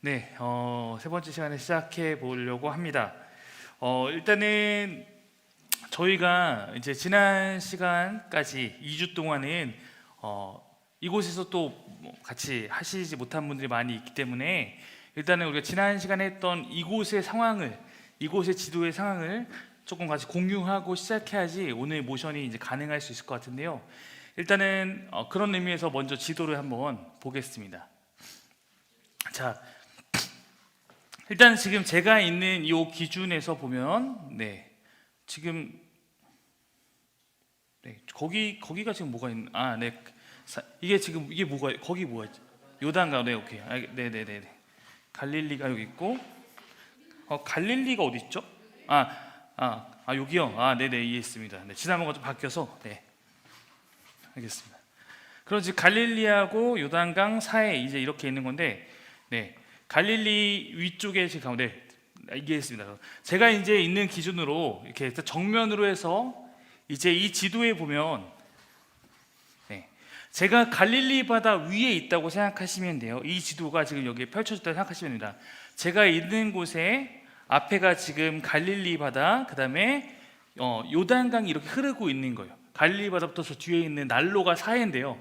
네, 세 번째 시간에 시작해 보려고 합니다. 일단은 저희가 이제 지난 시간까지 2주 동안은 이곳에서 또뭐 같이 하시지 못한 분들이 많이 있기 때문에 일단은 우리가 지난 시간에 했던 이곳의 상황을, 이곳의 지도의 상황을 조금 같이 공유하고 시작해야지 오늘 모션이 이제 가능할 수 있을 것 같은데요. 일단은 그런 의미에서 먼저 지도를 한번 보겠습니다. 자, 일단 지금 제가 있는 이 기준에서 보면 지금 거기가 지금 뭐가 있는 이게 지금 이게 뭐가 거기 뭐가 있지? 요단강. 오케이. 네네네. 갈릴리가 여기 있고 갈릴리가 어디 있죠? 여기요. 네네, 이해했습니다. 네, 지난번과 좀 바뀌어서 알겠습니다. 그럼 지금 갈릴리하고 요단강 사이에 이제 이렇게 있는 건데 갈릴리 위쪽에 지금 가운데 이해했습니다. 제가 이제 있는 기준으로 이렇게 정면으로 해서 이제 이 지도에 보면 제가 갈릴리 바다 위에 있다고 생각하시면 돼요. 이 지도가 지금 여기에 펼쳐졌다고 생각하시면 됩니다. 제가 있는 곳에 앞에가 지금 갈릴리 바다, 그 다음에 요단강이 이렇게 흐르고 있는 거예요. 갈릴리 바다부터 저 뒤에 있는 난로가 사해인데요.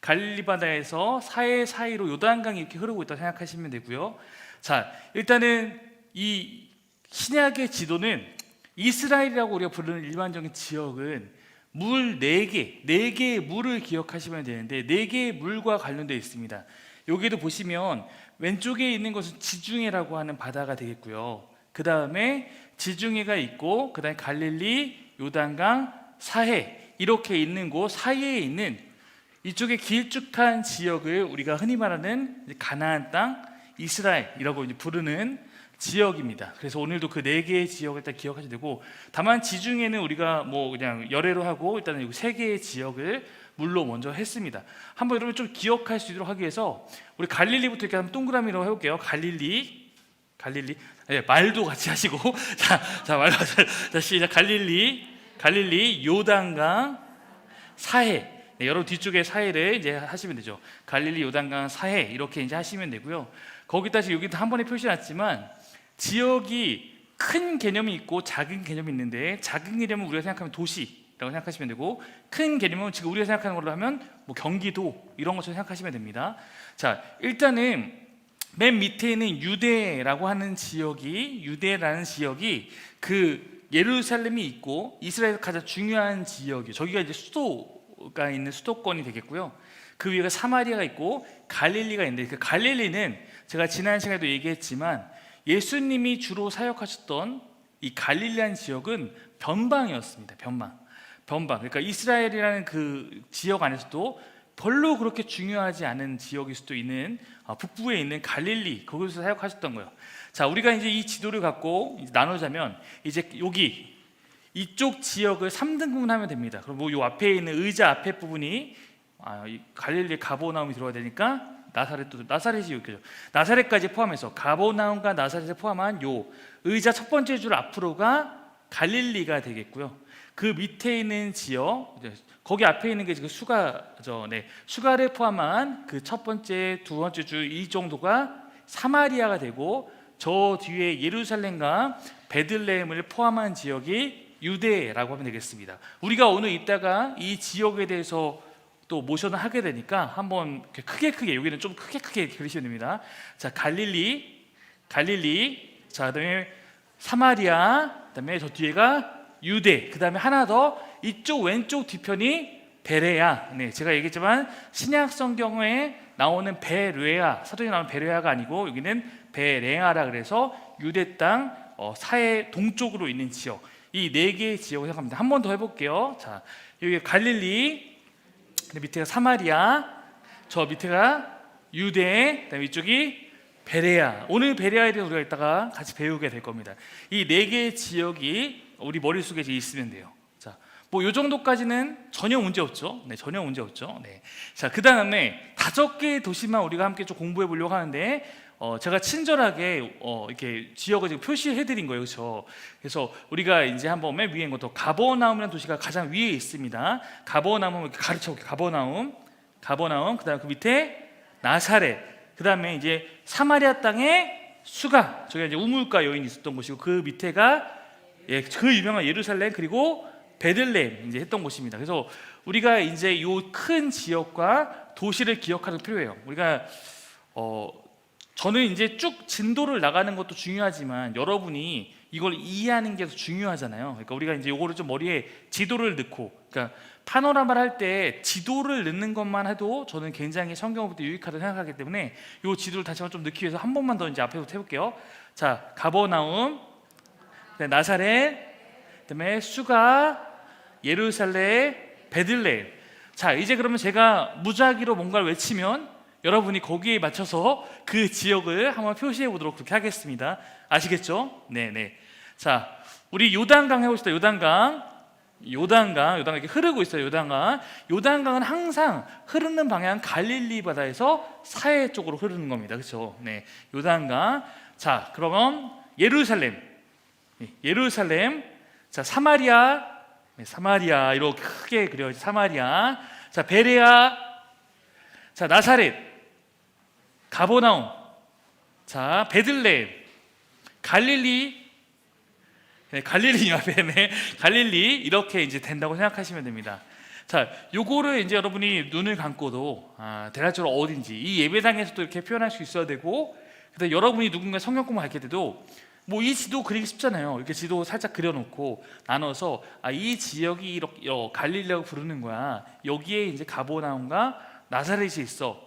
갈릴리 바다에서 사해 사이로 요단강이 이렇게 흐르고 있다고 생각하시면 되고요. 자, 일단은 이 신약의 지도는 이스라엘이라고 우리가 부르는 일반적인 지역은 물 4개의 물을 기억하시면 되는데 4개의 물과 관련되어 있습니다. 여기도 보시면 왼쪽에 있는 것은 지중해라고 하는 바다가 되겠고요. 그 다음에 지중해가 있고, 그 다음에 갈릴리, 요단강, 사해 이렇게 있는 곳 사이에 있는 이쪽에 길쭉한 지역을 우리가 흔히 말하는 가나안 땅, 이스라엘이라고 이제 부르는 지역입니다. 그래서 오늘도 그 4개의 지역을 일단 기억하셔야 되고, 다만 지중해는 우리가 뭐 그냥 열애로 하고 일단은 3개의 지역을 물로 먼저 했습니다. 한번 여러분 좀 기억할 수 있도록 하기 위해서 우리 갈릴리부터 이렇게 한번 동그라미로 해볼게요. 갈릴리, 말도 같이 하시고 자 말도 시작. 갈릴리, 요단강, 사해. 여러분 뒤쪽에 사해를 이제 하시면 되죠. 갈릴리, 요단강, 사해 이렇게 이제 하시면 되고요. 거기다 지금 여기도 한 번에 표시해놨지만 지역이 큰 개념이 있고 작은 개념이 있는데, 작은 개념은 우리가 생각하면 도시라고 생각하시면 되고, 큰 개념은 지금 우리가 생각하는 걸로 하면 뭐 경기도 이런 것처럼 생각하시면 됩니다. 자, 일단은 맨 밑에 있는 유대라고 하는 지역이, 유대라는 지역이 그 예루살렘이 있고 이스라엘에서 가장 중요한 지역이에요. 저기가 이제 수도가 있는 수도권이 되겠고요. 그 위에가 사마리아가 있고 갈릴리가 있는데, 그 갈릴리는 제가 지난 시간에도 얘기했지만 예수님이 주로 사역하셨던 이 갈릴리한 지역은 변방이었습니다. 변방. 그러니까 이스라엘이라는 그 지역 안에서도 별로 그렇게 중요하지 않은 지역일 수도 있는 북부에 있는 갈릴리, 거기서 사역하셨던 거예요. 자, 우리가 이제 이 지도를 갖고 이제 나누자면 이제 여기 이쪽 지역을 3등분하면 됩니다. 그럼 뭐 요 앞에 있는 의자 앞에 부분이 갈릴리 가버나움이 들어가야 되니까 나사렛이 여기죠. 나사렛까지 포함해서 가버나움과 나사렛을 포함한 요 의자 첫 번째 줄 앞으로가 갈릴리가 되겠고요. 그 밑에 있는 지역, 거기 앞에 있는 게 지금 수가죠. 수가를 포함한 그 첫 번째, 두 번째 줄 이 정도가 사마리아가 되고, 저 뒤에 예루살렘과 베들레헴을 포함한 지역이 유대라고 하면 되겠습니다. 우리가 오늘 이따가 이 지역에 대해서 또 모션을 하게 되니까 한번 크게 여기는 좀 크게 그리시면 됩니다. 자, 갈릴리, 자, 그다음에 사마리아, 그다음에 저 뒤에가 유대, 그다음에 하나 더 이쪽 왼쪽 뒤편이 베레아. 제가 얘기했지만 신약 성경에 나오는 베레아, 사도에 나오는 베레아가 아니고 여기는 베레아라 그래서 유대 땅 사해 동쪽으로 있는 지역, 이 4개의 지역을 생각합니다. 한 번 더 해볼게요. 자, 여기 갈릴리, 밑에가 사마리아, 저 밑에가 유대, 그다음에 이쪽이 베레아. 오늘 베레아에 대해서 우리가 이따가 같이 배우게 될 겁니다. 이 4개의 지역이 우리 머릿속에 있으면 돼요. 자, 뭐 요 정도까지는 전혀 문제 없죠. 전혀 문제 없죠. 자, 그 다음에 5개의 도시만 우리가 함께 좀 공부해 보려고 하는데, 제가 친절하게 이렇게 지역을 지금 표시해 드린 거예요. 그렇죠? 그래서 우리가 이제 한번 맨 위에 있는 것도 가버나움이라는 도시가 가장 위에 있습니다. 가버나움을 이렇게 가르쳐 볼게요. 가버나움, 그다음에 그 밑에 나사렛, 그 다음에 이제 사마리아 땅에 수가, 저기가 이제 우물가 여인이 있었던 곳이고, 그 밑에가 그 유명한 예루살렘, 그리고 베들레헴 이제 했던 곳입니다. 그래서 우리가 이제 이 큰 지역과 도시를 기억하는 필요해요. 우리가 저는 이제 쭉 진도를 나가는 것도 중요하지만 여러분이 이걸 이해하는 게 더 중요하잖아요. 그러니까 우리가 이제 요거를 좀 머리에 지도를 넣고, 그러니까 파노라마를 할 때 지도를 넣는 것만 해도 저는 굉장히 성경부터 유익하다고 생각하기 때문에 요 지도를 다시 한번 좀 넣기 위해서 한 번만 더 이제 앞에부터 해볼게요. 자, 가버나움, 나사렛, 그다음에 수가, 예루살렘, 베들레헴. 자, 이제 그러면 제가 무작위로 뭔가를 외치면 여러분이 거기에 맞춰서 그 지역을 한번 표시해 보도록 그렇게 하겠습니다. 아시겠죠? 네네. 자, 우리 요단강 해봅시다. 요단강 이렇게 흐르고 있어요. 요단강은 항상 흐르는 방향 갈릴리 바다에서 사해 쪽으로 흐르는 겁니다. 그렇죠? 네, 요단강. 자, 그러면 예루살렘. 자, 사마리아 이렇게 크게 그려요. 사마리아. 자, 베레아. 자, 나사렛, 가버나움. 자, 베들레헴, 갈릴리 앞에네. 갈릴리 이렇게 이제 된다고 생각하시면 됩니다. 자, 요거를 이제 여러분이 눈을 감고도 대략적으로 어딘지 이 예배당에서도 이렇게 표현할 수 있어야 되고, 그다음에 여러분이 누군가 성경 공부 할 때도 뭐 이 지도 그리기 쉽잖아요. 이렇게 지도 살짝 그려놓고 나눠서 이 지역이 이렇게 갈릴리라고 부르는 거야. 여기에 이제 가버나움과 나사렛이 있어.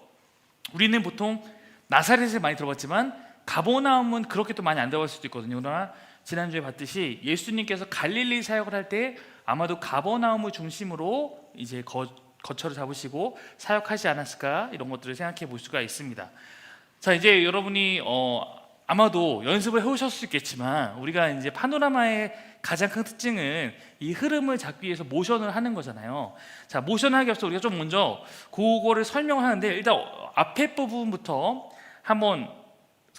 우리는 보통 나사렛을 많이 들어봤지만 가버나움은 그렇게 또 많이 안 들어봤을 수도 있거든요. 그러나 지난주에 봤듯이 예수님께서 갈릴리 사역을 할 때 아마도 가버나움을 중심으로 이제 거처를 잡으시고 사역하지 않았을까, 이런 것들을 생각해 볼 수가 있습니다. 자, 이제 여러분이 아마도 연습을 해오셨을 수 있겠지만 우리가 이제 파노라마의 가장 큰 특징은 이 흐름을 잡기 위해서 모션을 하는 거잖아요. 자, 모션을 하기 앞서 우리가 좀 먼저 그거를 설명을 하는데, 일단 앞에 부분부터 한번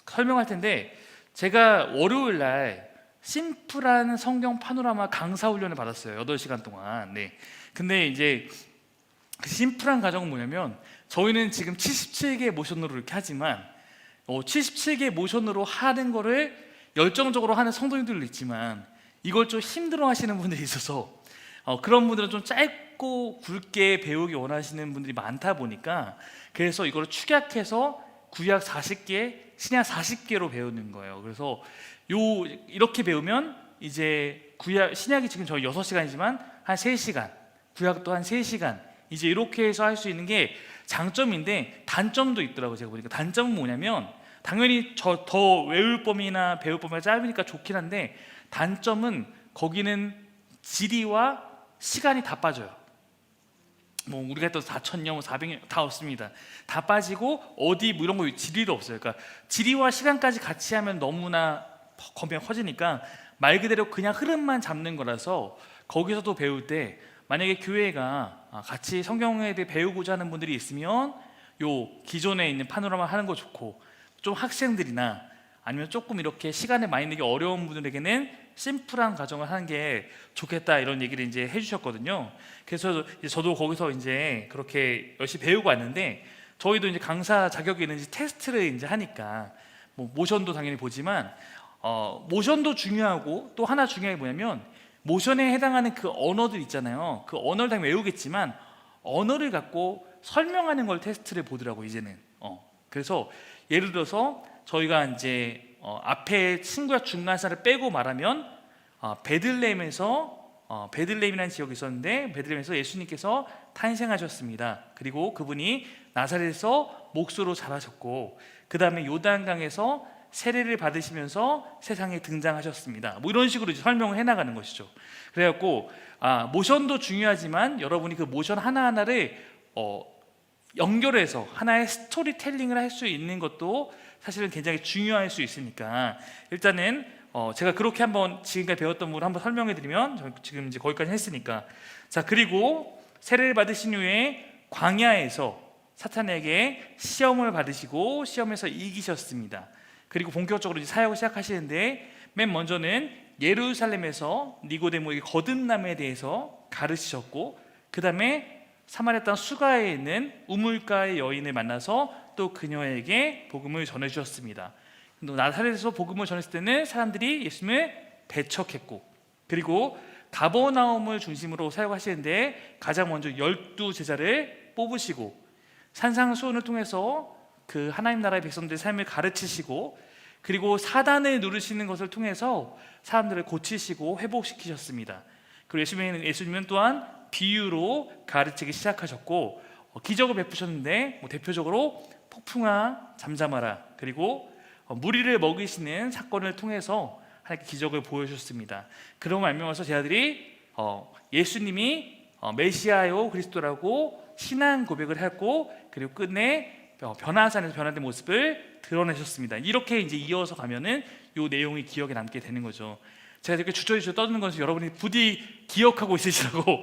설명할 텐데, 제가 월요일 날 심플한 성경 파노라마 강사 훈련을 받았어요. 8시간 동안. 네. 근데 이제 그 심플한 과정은 뭐냐면, 저희는 지금 77개 모션으로 이렇게 하지만 77개 모션으로 하는 거를 열정적으로 하는 성도님들도 있지만 이걸 좀 힘들어 하시는 분들이 있어서 그런 분들은 좀 짧고 굵게 배우기 원하시는 분들이 많다 보니까, 그래서 이걸 축약해서 구약 40개, 신약 40개로 배우는 거예요. 그래서 이렇게 배우면 이제 신약이 지금 저희 6시간이지만 한 3시간, 구약도 한 3시간, 이제 이렇게 해서 할 수 있는 게 장점인데 단점도 있더라고요. 제가 보니까 단점은 뭐냐면, 당연히 더 외울 범위나 배울 범위가 짧으니까 좋긴 한데, 단점은 거기는 지리와 시간이 다 빠져요. 뭐 우리가 또 4,000년, 400년 다 없습니다. 다 빠지고 어디 뭐 이런 거 지리도 없어요. 그러니까 지리와 시간까지 같이 하면 너무나 범위가 커지니까 말 그대로 그냥 흐름만 잡는 거라서, 거기서도 배울 때 만약에 교회가 같이 성경에 대해 배우고자 하는 분들이 있으면 요 기존에 있는 파노라마 하는 거 좋고, 좀 학생들이나 아니면 조금 이렇게 시간을 많이 내기 어려운 분들에게는 심플한 과정을 하는 게 좋겠다, 이런 얘기를 이제 해주셨거든요. 그래서 저도 거기서 이제 그렇게 열심히 배우고 왔는데, 저희도 이제 강사 자격이 있는지 테스트를 이제 하니까 뭐 모션도 당연히 보지만 모션도 중요하고, 또 하나 중요한 게 뭐냐면, 모션에 해당하는 그 언어들 있잖아요. 그 언어를 당연히 외우겠지만 언어를 갖고 설명하는 걸 테스트를 보더라고 이제는. 그래서 예를 들어서 저희가 이제 앞에 신구약 중간사를 빼고 말하면 베들레헴이라는 지역이 있었는데, 베들레헴에서 예수님께서 탄생하셨습니다. 그리고 그분이 나사렛에서 목수로 자라셨고, 그 다음에 요단강에서 세례를 받으시면서 세상에 등장하셨습니다. 뭐 이런 식으로 이제 설명을 해나가는 것이죠. 그래갖고 모션도 중요하지만 여러분이 그 모션 하나하나를 연결해서 하나의 스토리텔링을 할 수 있는 것도 사실은 굉장히 중요할 수 있으니까, 일단은 제가 그렇게 한번 지금까지 배웠던 부분을 한번 설명해드리면, 지금 이제 거기까지 했으니까, 자, 그리고 세례를 받으신 후에 광야에서 사탄에게 시험을 받으시고 시험에서 이기셨습니다. 그리고 본격적으로 이제 사역을 시작하시는데, 맨 먼저는 예루살렘에서 니고데모에게 거듭남에 대해서 가르치셨고, 그 다음에 사마리아 땅 수가에 있는 우물가의 여인을 만나서 또 그녀에게 복음을 전해 주셨습니다. 또 나사렛에서 복음을 전했을 때는 사람들이 예수님을 배척했고, 그리고 가버나움을 중심으로 사역하시는데 가장 먼저 12제자를 뽑으시고 산상수훈을 통해서 그 하나님 나라의 백성들의 삶을 가르치시고, 그리고 사단을 누르시는 것을 통해서 사람들을 고치시고 회복시키셨습니다. 그리고 예수님은 또한 비유로 가르치기 시작하셨고 기적을 베푸셨는데 대표적으로 폭풍아 잠잠하라, 그리고 무리를 먹이시는 사건을 통해서 하나님께 기적을 보여주셨습니다. 그런 말미암아서 제자들이 예수님이 메시아요 그리스도라고 신앙 고백을 했고, 그리고 끝내 변화산에서 변화된 모습을 드러내셨습니다. 이렇게 이제 이어서 가면은 이 내용이 기억에 남게 되는 거죠. 제가 이렇게 주저주저 떠드는 것은 여러분이 부디 기억하고 있으시라고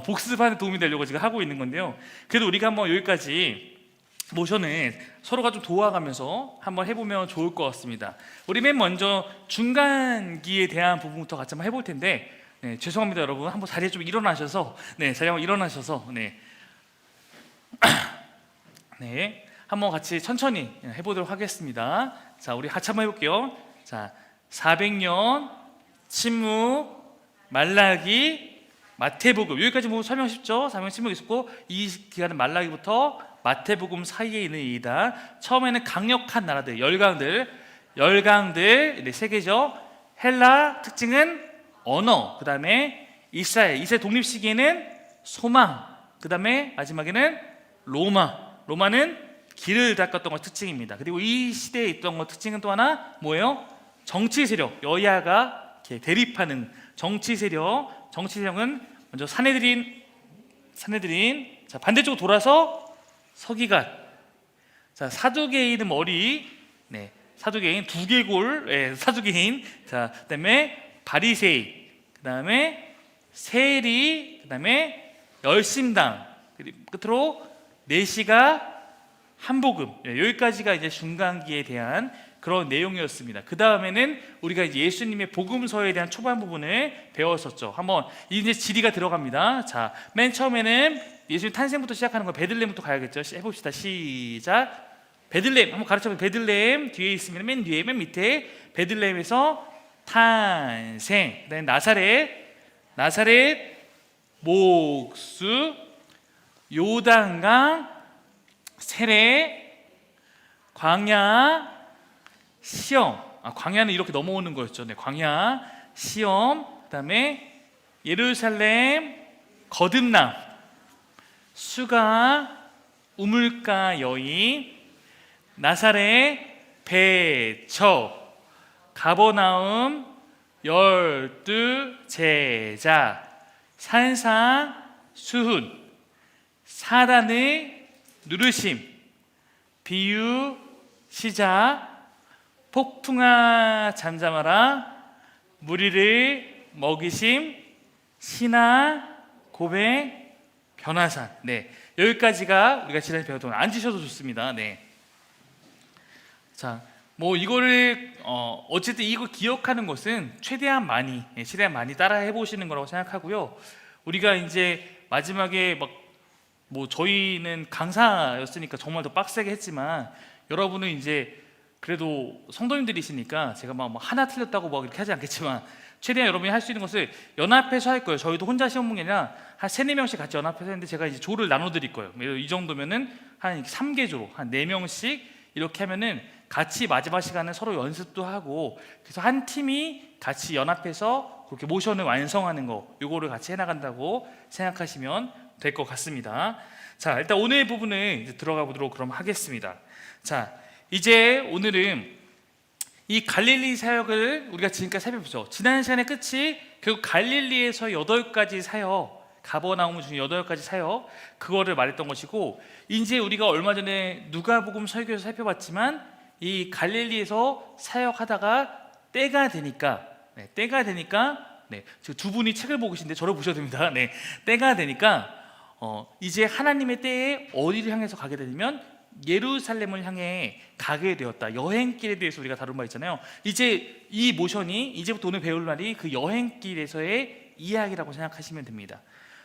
복습하는 도움이 되려고 지금 하고 있는 건데요. 그래도 우리가 한번 여기까지 모션을 서로가 좀 도와가면서 한번 해보면 좋을 것 같습니다. 우리 맨 먼저 중간기에 대한 부분부터 같이 한번 해볼 텐데, 네, 죄송합니다 여러분. 한번 자리에 좀 일어나셔서, 네, 자리에 한번 일어나셔서, 네, 네, 한번 같이 천천히 해보도록 하겠습니다. 자, 우리 같이 한번 해볼게요. 자, 400년 침묵, 말라기, 마태복음, 여기까지 뭐 설명 쉽죠? 400년 침묵이 있었고, 이 기간은 말라기부터 마태복음 사이에 있는 일이다. 처음에는 강력한 나라들, 열강들, 네, 세 개죠. 헬라 특징은 언어, 그 다음에 이스라엘 독립 시기에는 소망, 그 다음에 마지막에는 로마는 길을 닦았던 것 특징입니다. 그리고 이 시대에 있던 것 특징은 또 하나 뭐예요? 정치 세력, 여야가 이렇게 대립하는 정치 세력은 먼저 사내들인, 자, 반대쪽으로 돌아서 서기관, 자, 사두개인은 머리, 네, 사두개인 두개골, 네, 사두개인, 자, 그다음에 바리새인, 그다음에 세리, 그다음에 열심당, 그리고 끝으로 내시가 한복음. 네, 여기까지가 이제 중간기에 대한 그런 내용이었습니다. 그 다음에는 우리가 이제 예수님의 복음서에 대한 초반 부분을 배웠었죠. 한번 이제 지리가 들어갑니다. 자, 맨 처음에는 예수님 탄생부터 시작하는 거 베들레헴부터 가야겠죠. 해봅시다. 시작. 베들레헴 한번 가르쳐보세요. 베들레헴 뒤에 있으면 맨 뒤에 맨 밑에 베들레헴에서 탄생. 그다음에 나사렛 목수 요단강 세례 광야 시험. 광야는 이렇게 넘어오는 거였죠. 네, 광야 시험. 그다음에 예루살렘 거듭남 수가 우물가 여인 나사렛 배척 가버나움 12제자 산상수훈 사단의 누르심 비유 시작 폭풍아 잠잠하라 무리를 먹이심 신앙 고백 변화산. 네, 여기까지가 우리가 지난주에 배웠던. 앉으셔도 좋습니다. 네. 자, 뭐 이거를 어쨌든 이거 기억하는 것은 최대한 많이 따라 해보시는 거라고 생각하고요. 우리가 이제 마지막에 뭐 저희는 강사였으니까 정말 더 빡세게 했지만 여러분은 이제 그래도 성도님들이시니까 제가 막 하나 틀렸다고 막 이렇게 하지 않겠지만 최대한 여러분이 할 수 있는 것을 연합해서 할 거예요. 저희도 혼자 시험 문이 아니라 한 3-4명씩 같이 연합해서 했는데 제가 이제 조를 나눠 드릴 거예요. 이 정도면은 한 3개조로 한 4명씩 이렇게 하면은 같이 마지막 시간에 서로 연습도 하고 그래서 한 팀이 같이 연합해서 그렇게 모션을 완성하는 거 요거를 같이 해나간다고 생각하시면 될 것 같습니다. 자, 일단 오늘 부분을 이제 들어가 보도록 그럼 하겠습니다. 자, 이제 오늘은 이 갈릴리 사역을 우리가 지금까지 살펴보죠. 지난 시간의 끝이 결국 갈릴리에서 8가지 사역, 가버나움 중 8가지 사역 그거를 말했던 것이고, 이제 우리가 얼마 전에 누가복음 설교에서 살펴봤지만 이 갈릴리에서 사역하다가 때가 되니까 네, 지금 두 분이 책을 보고 계신데 저를 보셔야 됩니다. 네, 때가 되니까 이제 하나님의 때에 어디를 향해서 가게 되냐면 예루살렘을 향해 가게 되었다. 여행길에 대해서 우리가 다룬 바 있잖아요. 이제 이 모션이 이제부터 오늘 배울 날이 그 여행길에서의 이야기라고 생각하시면 됩니다.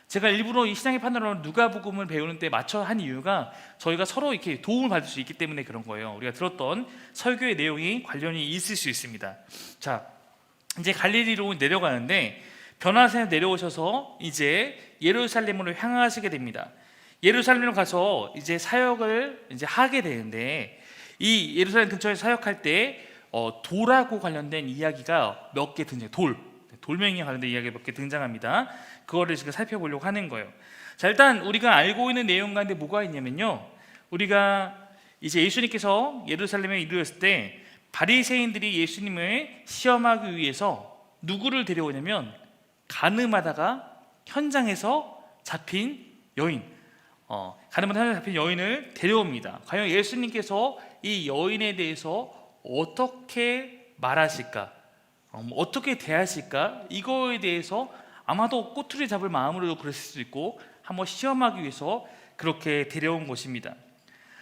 제가 일부러 이 신앙의 판단으로 누가복음을 배우는 때 맞춰 한 이유가 저희가 서로 이렇게 도움을 받을 수 있기 때문에 그런 거예요. 우리가 들었던 설교의 내용이 관련이 있을 수 있습니다. 자, 이제 갈릴리로 내려가는데 변화산에 내려오셔서 이제 예루살렘으로 향하시게 됩니다. 예루살렘으로 가서 이제 사역을 이제 하게 되는데, 이 예루살렘 근처에 사역할 때 돌하고 관련된 이야기가 몇 개 등장해요. 돌멩이와 관련된 이야기가 몇 개 등장합니다. 그거를 지금 살펴보려고 하는 거예요. 자, 일단 우리가 알고 있는 내용 가운데 뭐가 있냐면요, 우리가 이제 예수님께서 예루살렘에 이르렀을 때 바리새인들이 예수님을 시험하기 위해서 누구를 데려오냐면 가늠하다가 현장에서 잡힌 여인, 가늠하다가 잡힌 여인을 데려옵니다. 과연 예수님께서 이 여인에 대해서 어떻게 말하실까, 어떻게 대하실까, 이거에 대해서 아마도 꼬투리 잡을 마음으로 그랬을 수도 있고 한번 시험하기 위해서 그렇게 데려온 것입니다.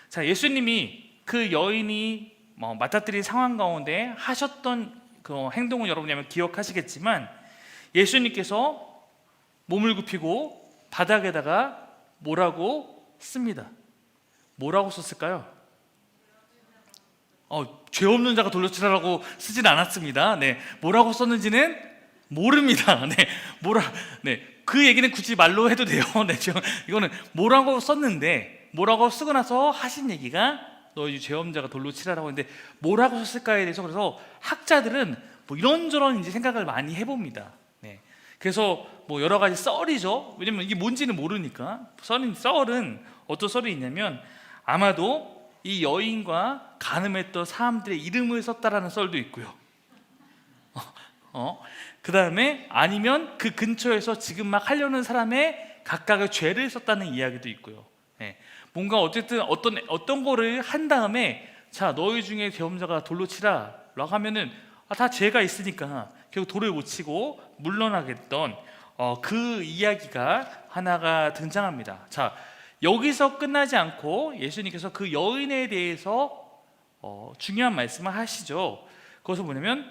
자, 예수님이 그 여인이 맞닥뜨린 상황 가운데 하셨던 그 행동을 여러분이 아마 기억하시겠지만, 예수님께서 몸을 굽히고 바닥에다가 뭐라고 씁니다. 뭐라고 썼을까요? 죄 없는 자가 돌려치라라고 쓰진 않았습니다. 네, 뭐라고 썼는지는 모릅니다. 그 얘기는 굳이 말로 해도 돼요. 이거는 뭐라고 썼는데, 뭐라고 쓰고 나서 하신 얘기가 너희 죄 없는 자가 돌로 치라라고 했는데, 뭐라고 썼을까에 대해서 그래서 학자들은 이런저런 이제 생각을 많이 해봅니다. 네, 그래서 여러 가지 썰이죠. 왜냐면 이게 뭔지는 모르니까. 썰은 어떤 썰이 있냐면, 아마도 이 여인과 간음했던 사람들의 이름을 썼다라는 썰도 있고요. 그 다음에 아니면 그 근처에서 지금 막 하려는 사람의 각각의 죄를 썼다는 이야기도 있고요. 네. 뭔가 어쨌든 어떤 거를 한 다음에, 자, 너희 중에 죄 없는 자가 돌로 치라 라고 하면은 다 죄가 있으니까 결국 돌을 못 치고 물러나겠던 그 이야기가 하나가 등장합니다. 자, 여기서 끝나지 않고 예수님께서 그 여인에 대해서 중요한 말씀을 하시죠. 그것은 뭐냐면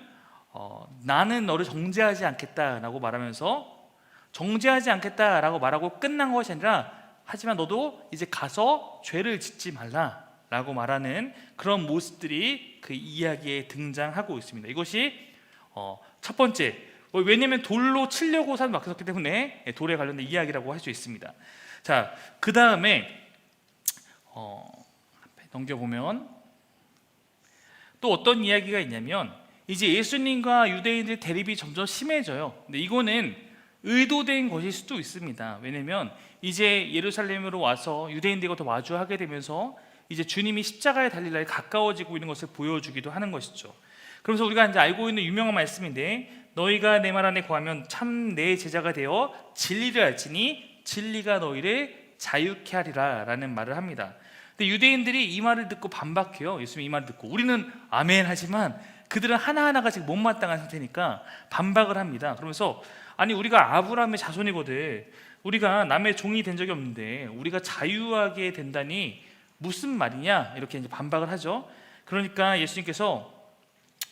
나는 너를 정죄하지 않겠다라고 말하면서, 정죄하지 않겠다라고 말하고 끝난 것이 아니라, 하지만 너도 이제 가서 죄를 짓지 말라라고 말하는 그런 모습들이 그 이야기에 등장하고 있습니다. 이것이 첫 번째, 왜냐하면 돌로 치려고 사람이 막혔기 때문에 돌에 관련된 이야기라고 할 수 있습니다. 자, 그 다음에 넘겨보면 또 어떤 이야기가 있냐면, 이제 예수님과 유대인들의 대립이 점점 심해져요. 근데 이거는 의도된 것일 수도 있습니다. 왜냐면 이제 예루살렘으로 와서 유대인들과 더 마주하게 되면서 이제 주님이 십자가에 달릴 날이 가까워지고 있는 것을 보여주기도 하는 것이죠. 그러면서 우리가 이제 알고 있는 유명한 말씀인데, 너희가 내 말 안에 거하면 참 내 제자가 되어 진리를 알지니 진리가 너희를 자유케 하리라 라는 말을 합니다. 근데 유대인들이 이 말을 듣고 반박해요. 예수님이 이 말을 듣고, 우리는 아멘 하지만 그들은 하나하나가 지금 못마땅한 상태니까 반박을 합니다. 그러면서, 아니, 우리가 아브라함의 자손이거든, 우리가 남의 종이 된 적이 없는데 우리가 자유하게 된다니 무슨 말이냐, 이렇게 이제 반박을 하죠. 그러니까 예수님께서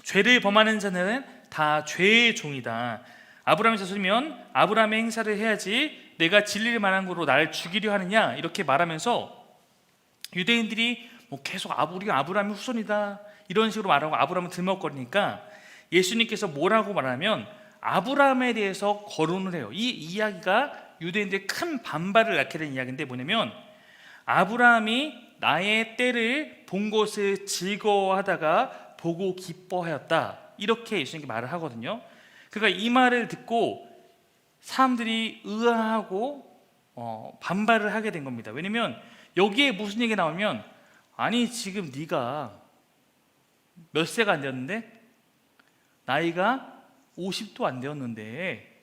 죄를 범하는 자는 다 죄의 종이다. 아브라함의 자손이면 아브라함의 행사를 해야지 내가 진리를 말한 거로 나를 죽이려 하느냐, 이렇게 말하면서 유대인들이 계속 우리가 아브라함의 후손이다 이런 식으로 말하고 아브라함을 들먹거리니까 예수님께서 뭐라고 말하면 아브라함에 대해서 거론을 해요. 이 이야기가 유대인들의 큰 반발을 낳게 된 이야기인데, 뭐냐면 아브라함이 나의 때를 본 것을 즐거워하다가 보고 기뻐하였다, 이렇게 예수님께 말을 하거든요. 그러니까 이 말을 듣고 사람들이 의아하고 반발을 하게 된 겁니다. 왜냐면 여기에 무슨 얘기가 나오면, 아니, 지금 네가 몇 세가 안 되었는데, 나이가 50도 안 되었는데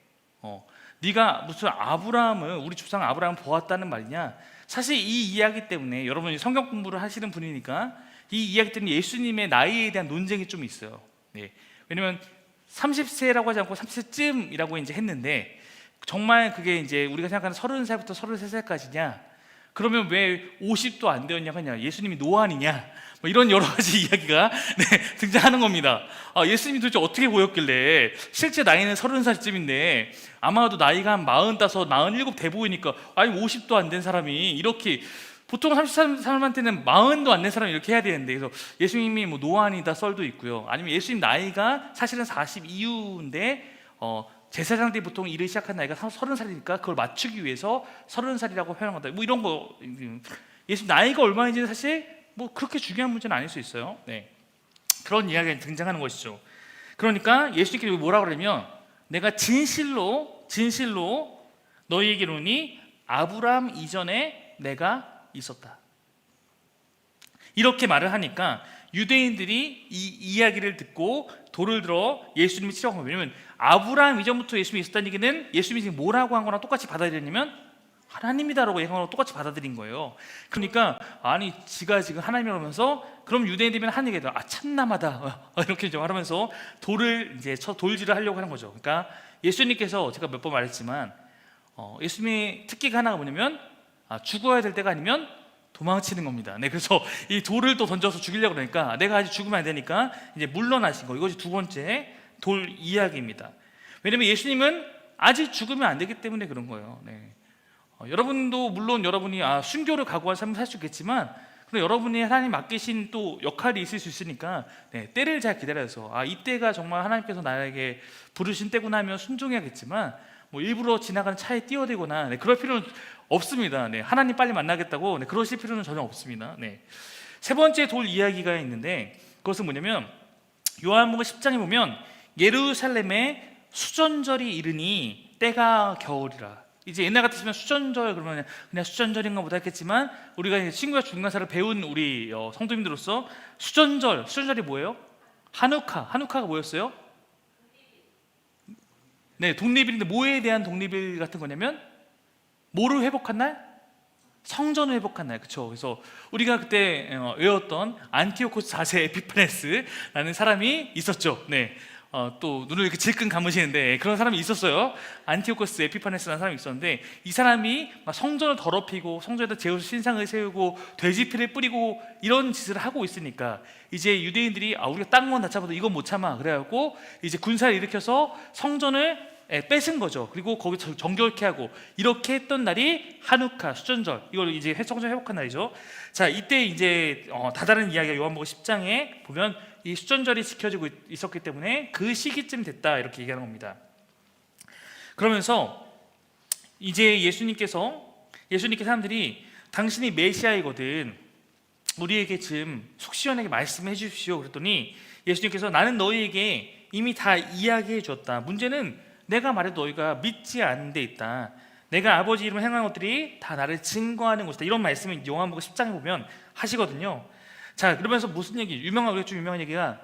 네가 무슨 아브라함을, 우리 조상 아브라함을 보았다는 말이냐. 사실 이 이야기 때문에, 여러분이 성경 공부를 하시는 분이니까 이 이야기 때문에 예수님의 나이에 대한 논쟁이 좀 있어요. 네. 왜냐면 30세라고 하지 않고 30세쯤이라고 이제 했는데, 정말 그게 이제 우리가 생각하는 30살부터 33살까지냐, 그러면 왜 50도 안 되었냐 하냐, 예수님이 노안이냐, 뭐 이런 여러 가지 이야기가 등장하는 겁니다. 예수님이 도대체 어떻게 보였길래, 실제 나이는 30살쯤인데 아마도 나이가 한 45, 47 돼 보이니까, 아니 50도 안 된 사람이 이렇게, 보통 30사람한테는 40도 안 된 사람이 이렇게 해야 되는데, 그래서 예수님이 뭐 노안이다 썰도 있고요. 아니면 예수님 나이가 사실은 40 이후인데 제사장 때 보통 일을 시작한 나이가 30살이니까 그걸 맞추기 위해서 30살이라고 표현한다. 뭐 이런 거, 예수님 나이가 얼마인지는 사실 뭐 그렇게 중요한 문제는 아닐 수 있어요. 그런 이야기가 등장하는 것이죠. 그러니까 예수님께서 뭐라고 그러냐면, 내가 진실로 너희에게 이르노니 아브라함 이전에 내가 있었다. 이렇게 말을 하니까 유대인들이 이 이야기를 듣고 돌을 들어 예수님을 치라고 합니다. 왜냐면 아브라함 이전부터 예수님이 있었다는 얘기는 예수님이 지금 뭐라고 한 거랑 똑같이 받아들였냐면 하나님이다라고 얘기한 거랑 똑같이 받아들인 거예요. 그러니까 아니 지가 지금 하나님이라고 하면서, 그럼 유대인들은 하는 얘기다, 참남하다 이렇게 좀 하면서 돌을 이제 돌질을 하려고 하는 거죠. 그러니까 예수님께서, 제가 몇 번 말했지만 예수님의 특기가 하나가 뭐냐면 죽어야 될 때가 아니면 도망치는 겁니다. 그래서 이 돌을 또 던져서 죽이려고 그러니까 내가 아직 죽으면 안 되니까 이제 물러나신 거. 이것이 두 번째 돌 이야기입니다. 왜냐면 예수님은 아직 죽으면 안 되기 때문에 그런 거예요. 여러분도 물론 여러분이 순교를 각오한 삶을 살 수 있겠지만, 그럼 여러분이 하나님 맡기신 또 역할이 있을 수 있으니까 때를 잘 기다려서 이때가 정말 하나님께서 나에게 부르신 때구나 하면 순종해야겠지만, 뭐 일부러 지나가는 차에 뛰어대거나 그럴 필요는 없습니다. 하나님 빨리 만나겠다고 그러실 필요는 전혀 없습니다. 세 번째 돌 이야기가 있는데, 그것은 뭐냐면 요한복음 10장에 보면 예루살렘에 수전절이 이르니 때가 겨울이라. 이제 옛날 같았으면 수전절 그러면 그냥 수전절인가 보다 했겠지만, 우리가 이제 친구가 중간사를 배운 우리 성도님들로서 수전절이 뭐예요? 하누카가 뭐였어요? 독립일인데 뭐에 대한 독립일 같은 거냐면 뭐를 회복한 날? 성전을 회복한 날. 그렇죠. 그래서 우리가 그때 외웠던 안티오코스 4세 에피파네스라는 사람이 있었죠. 또 눈을 이렇게 질끈 감으시는데 그런 사람이 있었어요. 안티오코스 에피파네스라는 사람이 있었는데, 이 사람이 막 성전을 더럽히고 성전에다 제우스 신상을 세우고 돼지피를 뿌리고 이런 짓을 하고 있으니까, 이제 유대인들이 우리가 땅만 다잡아도 이건 못 참아, 그래갖고 이제 군사를 일으켜서 성전을 뺏은 거죠. 그리고 거기 정결케 하고 이렇게 했던 날이 하누카 수전절, 이걸 이제 성전 회복한 날이죠. 자, 이때 이제 다다른 이야기가 요한복음 10장에 보면 이 수전절이 지켜지고 있었기 때문에 그 시기쯤 됐다, 이렇게 얘기하는 겁니다. 그러면서 이제 예수님께 사람들이 당신이 메시아이거든, 우리에게 좀 속 시원하게 말씀해 주십시오 그랬더니, 예수님께서 나는 너희에게 이미 다 이야기해 줬다. 문제는 내가 말해도 너희가 믿지 않는 데 있다. 내가 아버지 이름으로 행한 것들이 다 나를 증거하는 것이다. 이런 말씀을 요한복음 10장에 보면 하시거든요. 자, 그러면서 무슨 얘기? 우리가 좀 유명한 얘기가,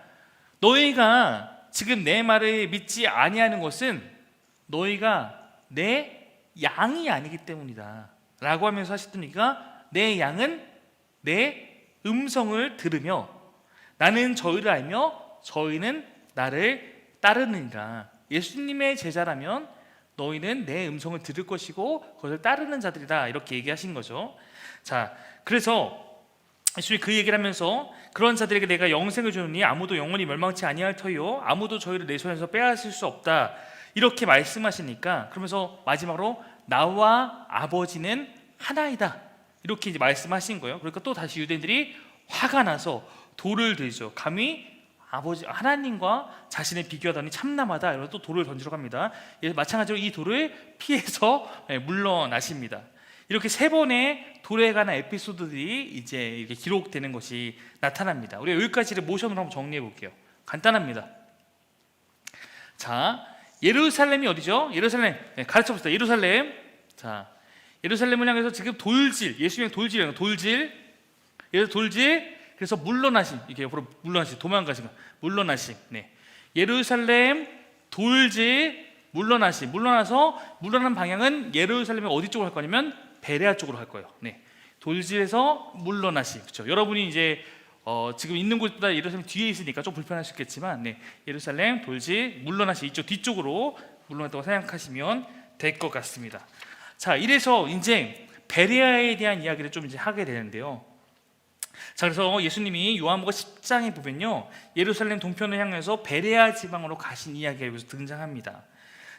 너희가 지금 내 말을 믿지 아니하는 것은 너희가 내 양이 아니기 때문이다 라고 하면서 하셨던 얘기가, 내 양은 내 음성을 들으며 나는 저희를 알며 저희는 나를 따르느니라. 예수님의 제자라면 너희는 내 음성을 들을 것이고 그것을 따르는 자들이다, 이렇게 얘기하신 거죠. 자, 그래서 예수님이 그 얘기를 하면서 그런 자들에게 내가 영생을 주노니 아무도 영원히 멸망치 아니할 터이요 아무도 저희를 내 손에서 빼앗을 수 없다, 이렇게 말씀하시니까, 그러면서 마지막으로 나와 아버지는 하나이다, 이렇게 이제 말씀하신 거예요. 그러니까 또 다시 유대인들이 화가 나서 돌을 들죠. 감히 아버지 하나님과 자신을 비교하다니 참남하다, 이러면서 또 돌을 던지러 갑니다. 마찬가지로 이 돌을 피해서 물러나십니다. 이렇게 세 번의 돌에 관한 에피소드들이 이제 이렇게 기록되는 것이 나타납니다. 우리가 여기까지를 모션으로 한번 정리해 볼게요. 간단합니다. 자, 예루살렘이 어디죠? 예루살렘, 가르쳐 봅시다. 예루살렘. 자, 예루살렘을 향해서 지금 돌질, 예수님의 돌질, 그래서 물러나심, 이게 옆으로 물러나심, 도망가심, 물러나심. 예루살렘, 돌질, 물러나심. 물러난 방향은 예루살렘의 어디 쪽으로 할 거냐면 베레아 쪽으로 할 거예요. 돌질에서 물러나심. 그렇죠. 여러분이 이제 지금 있는 곳보다 예루살렘 뒤에 있으니까 좀 불편하시겠지만, 예루살렘, 돌질, 물러나심, 이쪽 뒤쪽으로 물러났다고 생각하시면 될 것 같습니다. 자, 이래서 이제 베레아에 대한 이야기를 좀 이제 하게 되는데요. 자, 그래서 예수님이 요한복음 10장에 보면요, 예루살렘 동편을 향해서 베레아 지방으로 가신 이야기가 여기서 등장합니다.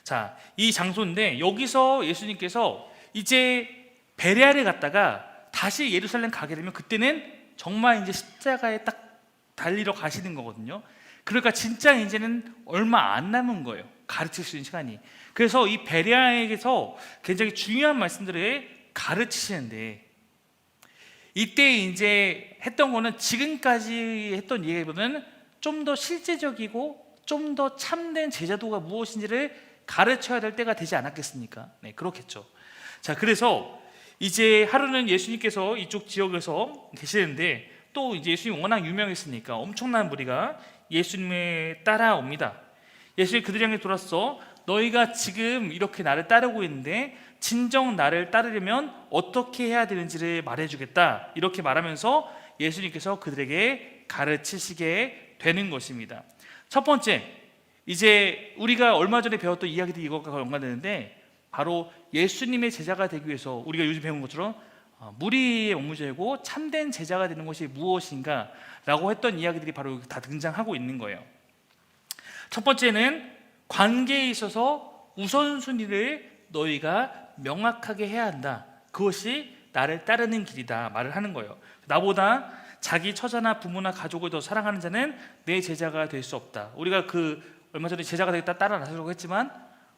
자, 이 장소인데 여기서 예수님께서 이제 베레아를 갔다가 다시 예루살렘 가게 되면 그때는 정말 이제 십자가에 딱 달리러 가시는 거거든요. 그러니까 진짜 이제는 얼마 안 남은 거예요, 가르칠 수 있는 시간이. 그래서 이 베레아에게서 굉장히 중요한 말씀들을 가르치시는데, 이때 이제 했던 거는 지금까지 했던 얘기보다는 좀 더 실제적이고 좀 더 참된 제자도가 무엇인지를 가르쳐야 될 때가 되지 않았겠습니까? 네, 그렇겠죠. 자, 그래서 이제 하루는 예수님께서 이쪽 지역에서 계시는데, 또 이제 예수님 워낙 유명했으니까 엄청난 무리가 예수님을 따라옵니다. 예수님이 그들 향해 돌아서 너희가 지금 이렇게 나를 따르고 있는데 진정 나를 따르려면 어떻게 해야 되는지를 말해주겠다, 이렇게 말하면서 예수님께서 그들에게 가르치시게 되는 것입니다. 첫 번째, 이제 우리가 얼마 전에 배웠던 이야기도 이것과 연관되는데, 바로 예수님의 제자가 되기 위해서 우리가 요즘 배운 것처럼 무리의 옥무제고 참된 제자가 되는 것이 무엇인가 라고 했던 이야기들이 바로 다 등장하고 있는 거예요. 첫 번째는 관계에 있어서 우선순위를 너희가 명확하게 해야 한다, 그것이 나를 따르는 길이다 말을 하는 거예요. 나보다 자기 처자나 부모나 가족을 더 사랑하는 자는 내 제자가 될 수 없다. 우리가 얼마 전에 제자가 되겠다 따라 나서려고 했지만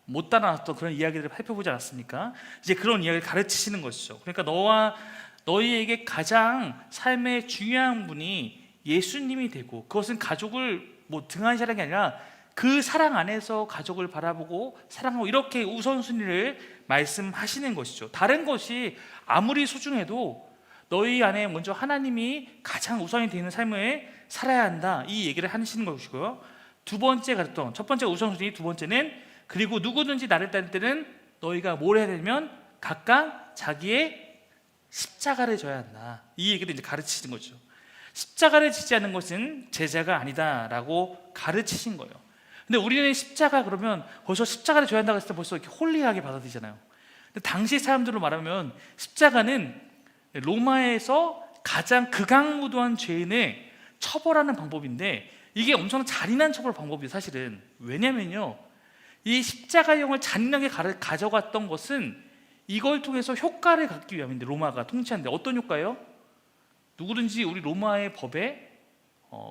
못 따라 나섰던 그런 이야기들을 살펴보지 않았습니까? 이제 그런 이야기를 가르치시는 것이죠. 그러니까 너희에게 가장 삶의 중요한 분이 예수님이 되고, 그것은 가족을 등한시하는 게 아니라 그 사랑 안에서 가족을 바라보고 사랑하고, 이렇게 우선순위를 말씀하시는 것이죠. 다른 것이 아무리 소중해도 너희 안에 먼저 하나님이 가장 우선이 되는 삶을 살아야 한다, 이 얘기를 하시는 것이고요. 두 번째 가르쳤던, 첫 번째 우선순위, 두 번째는 그리고 누구든지 나를 따를 때는 너희가 뭘 해야 되냐면 각각 자기의 십자가를 져야 한다, 이 얘기를 이제 가르치시는 거죠. 십자가를 지지 않는 것은 제자가 아니다라고 가르치신 거예요. 근데 우리는 십자가 그러면 벌써 십자가를 져야 한다고 했을 때 벌써 이렇게 홀리하게 받아들이잖아요. 근데 당시 사람들로 말하면 십자가는 로마에서 가장 극악무도한 죄인을 처벌하는 방법인데, 이게 엄청난 잔인한 처벌 방법이에요 사실은. 왜냐면요, 이 십자가형을 잔인하게 가져갔던 것은 이걸 통해서 효과를 갖기 위함인데, 로마가 통치하는데 어떤 효과예요? 누구든지 우리 로마의 법에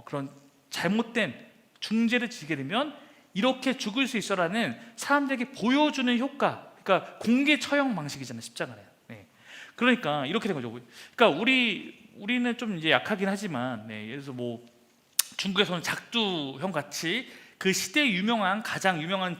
그런 잘못된 중죄를 지게 되면 이렇게 죽을 수 있어라는 사람들에게 보여주는 효과, 그러니까 공개 처형 방식이잖아요, 십자가는. 네. 그러니까 이렇게 된 거죠. 그러니까 우리는 좀 이제 약하긴 하지만, 네, 예를 들어서 중국에서는 작두형 같이 그 시대에 가장 유명한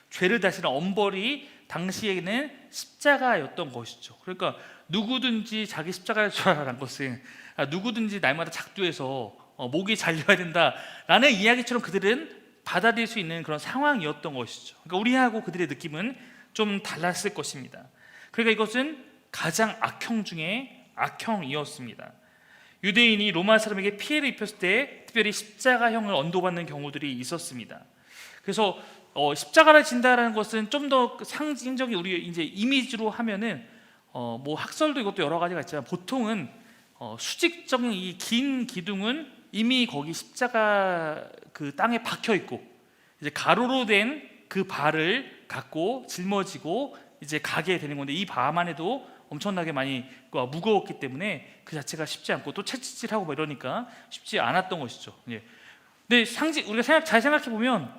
죄를 다스리는 엄벌이 당시에는 십자가였던 것이죠. 그러니까 누구든지 자기 십자가를 져라라는 것은 누구든지 날마다 작두해서 목이 잘려야 된다라는 이야기처럼 그들은 받아들일 수 있는 그런 상황이었던 것이죠. 그러니까 우리하고 그들의 느낌은 좀 달랐을 것입니다. 그러니까 이것은 가장 악형 중에 악형이었습니다. 유대인이 로마 사람에게 피해를 입혔을 때 특별히 십자가형을 언도받는 경우들이 있었습니다. 그래서 십자가를 진다라는 것은 좀 더 상징적인, 우리 이제 이미지로 하면은 학설도 이것도 여러 가지가 있지만, 보통은 수직적인 이 긴 기둥은 이미 거기 십자가 그 땅에 박혀 있고, 이제 가로로 된 그 발을 갖고 짊어지고 이제 가게 되는 건데, 이 바만 해도 엄청나게 많이 무거웠기 때문에 그 자체가 쉽지 않고, 또 채찍질하고 이러니까 쉽지 않았던 것이죠. 예. 근데 우리가 잘 생각해 보면,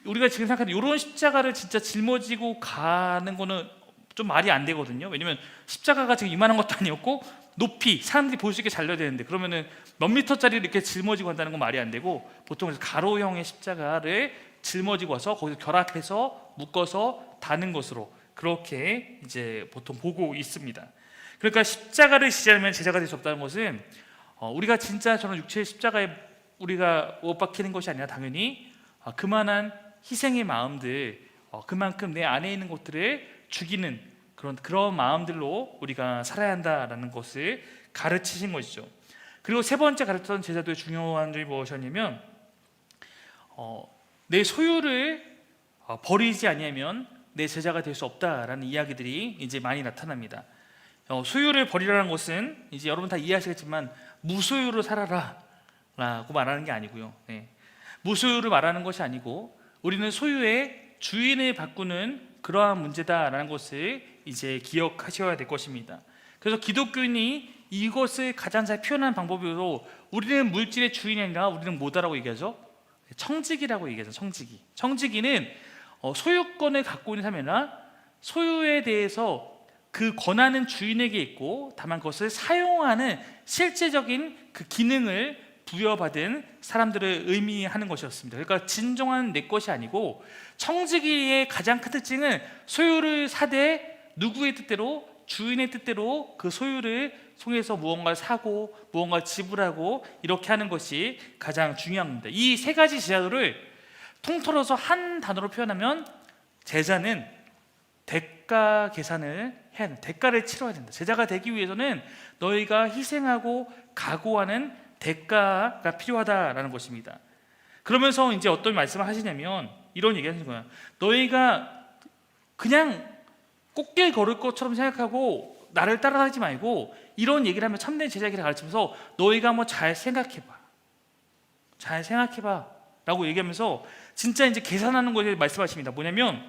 우리가 지금 생각하는 이런 십자가를 진짜 짊어지고 가는 거는 좀 말이 안 되거든요. 왜냐면 십자가가 지금 이만한 것도 아니었고, 높이 사람들이 볼 수 있게 잘려야 되는데, 그러면은 몇 미터짜리를 이렇게 짊어지고 간다는 건 말이 안 되고, 보통 가로형의 십자가를 짊어지고 와서 거기서 결합해서 묶어서 다는 것으로 그렇게 이제 보통 보고 있습니다. 그러니까 십자가를 지지 않으면 제자가 될 수 없다는 것은, 우리가 진짜 저는 육체의 십자가에 우리가 못 박히는 것이 아니라 당연히 그만한 희생의 마음들, 그만큼 내 안에 있는 것들을 죽이는 그런 마음들로 우리가 살아야 한다라는 것을 가르치신 것이죠. 그리고 세 번째 가르쳤던 제자도의 중요한 점이 무엇이었냐면, 내 소유를 버리지 아니하면 내 제자가 될 수 없다라는 이야기들이 이제 많이 나타납니다. 소유를 버리라는 것은 이제 여러분 다 이해하시겠지만 무소유로 살아라 라고 말하는 게 아니고요. 무소유를 말하는 것이 아니고 우리는 소유의 주인을 바꾸는 그러한 문제다라는 것을 이제 기억하셔야 될 것입니다. 그래서 기독교인이 이것을 가장 잘 표현하는 방법으로 우리는 물질의 주인이 아니라 우리는 뭐다라고 얘기하죠? 청지기라고 얘기하죠. 청지기는 소유권을 갖고 있는 사람이 아니라 소유에 대해서 그 권한은 주인에게 있고 다만 그것을 사용하는 실제적인 그 기능을 부여받은 사람들을 의미하는 것이었습니다. 그러니까 진정한 내 것이 아니고 청지기의 가장 큰 특징은 소유를 사되 누구의 뜻대로 주인의 뜻대로 그 소유를 통해서 무언가를 사고 무언가를 지불하고 이렇게 하는 것이 가장 중요합니다. 이 세 가지 제자도를 통틀어서 한 단어로 표현하면 제자는 대가 계산을 해야 된다. 대가를 치러야 된다. 제자가 되기 위해서는 너희가 희생하고 각오하는 대가가 필요하다라는 것입니다. 그러면서 이제 어떤 말씀을 하시냐면 이런 얘기 하시는 거예요. 너희가 그냥 꽃길 걸을 것처럼 생각하고 나를 따라다니지 말고 이런 얘기를 하면 참된 제자기를 가르치면서 너희가 한번 잘 생각해봐 라고 얘기하면서 진짜 이제 계산하는 것에 말씀하십니다. 뭐냐면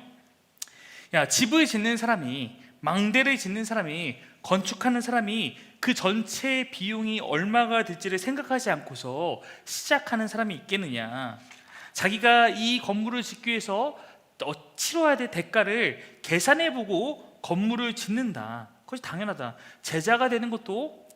집을 짓는 사람이 망대를 짓는 사람이 건축하는 사람이 그 전체 비용이 얼마가 될지를 생각하지 않고서 시작하는 사람이 있겠느냐. 자기가 이 건물을 짓기 위해서 치러야 될 대가를 계산해보고 건물을 짓는다. 그것이 당연하다. 제자가 되는 것도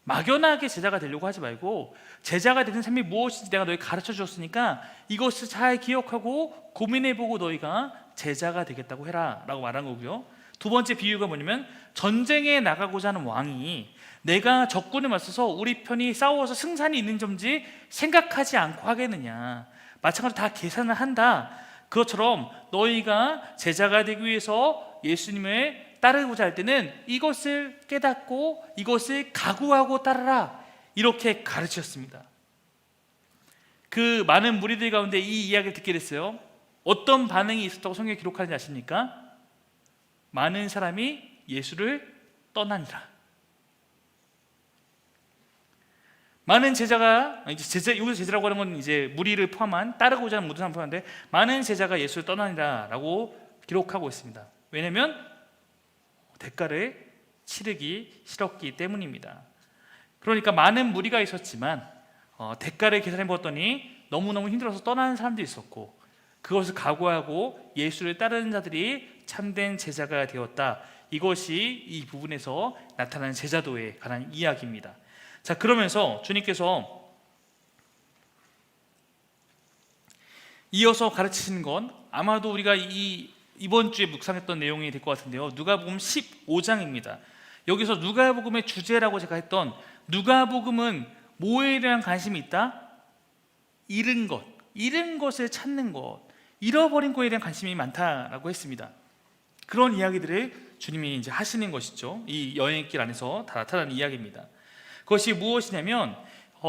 막연하게 제자가 되려고 하지 말고 제자가 되는 삶이 무엇인지 내가 너희 가르쳐 주었으니까 이것을 잘 기억하고 고민해보고 너희가 제자가 되겠다고 해라 라고 말한 거고요. 두 번째 비유가 뭐냐면 전쟁에 나가고자 하는 왕이 내가 적군에 맞서서 우리 편이 싸워서 승산이 있는 점지 생각하지 않고 하겠느냐. 마찬가지로 다 계산을 한다. 그것처럼 너희가 제자가 되기 위해서 예수님을 따르고자 할 때는 이것을 깨닫고 이것을 각오하고 따르라 이렇게 가르치셨습니다. 그 많은 무리들 가운데 이 이야기를 듣게 됐어요. 어떤 반응이 있었다고 성경에 기록하는지 아십니까? 많은 사람이 예수를 떠나니라. 많은 제자가 여기서 제자라고 하는 건 이제 무리를 포함한 따르고자 하는 모든 사람 포함한데 많은 제자가 예수를 떠나니라라고 기록하고 있습니다. 왜냐하면 대가를 치르기 싫었기 때문입니다. 그러니까 많은 무리가 있었지만 대가를 계산해 보았더니 너무너무 힘들어서 떠나는 사람도 있었고 그것을 각오하고 예수를 따르는 자들이 참된 제자가 되었다. 이것이 이 부분에서 나타나는 제자도에 관한 이야기입니다. 자, 그러면서 주님께서 이어서 가르치시는 건 아마도 우리가 이번 주에 묵상했던 내용이 될 것 같은데요. 누가복음 15장입니다. 여기서 누가복음의 주제라고 제가 했던 누가복음은 뭐에 대한 관심이 있다? 잃은 것을 찾는 것, 잃어버린 것에 대한 관심이 많다라고 했습니다. 그런 이야기들을 주님이 이제 하시는 것이죠. 이 여행길 안에서 다 나타나는 이야기입니다. 그것이 무엇이냐면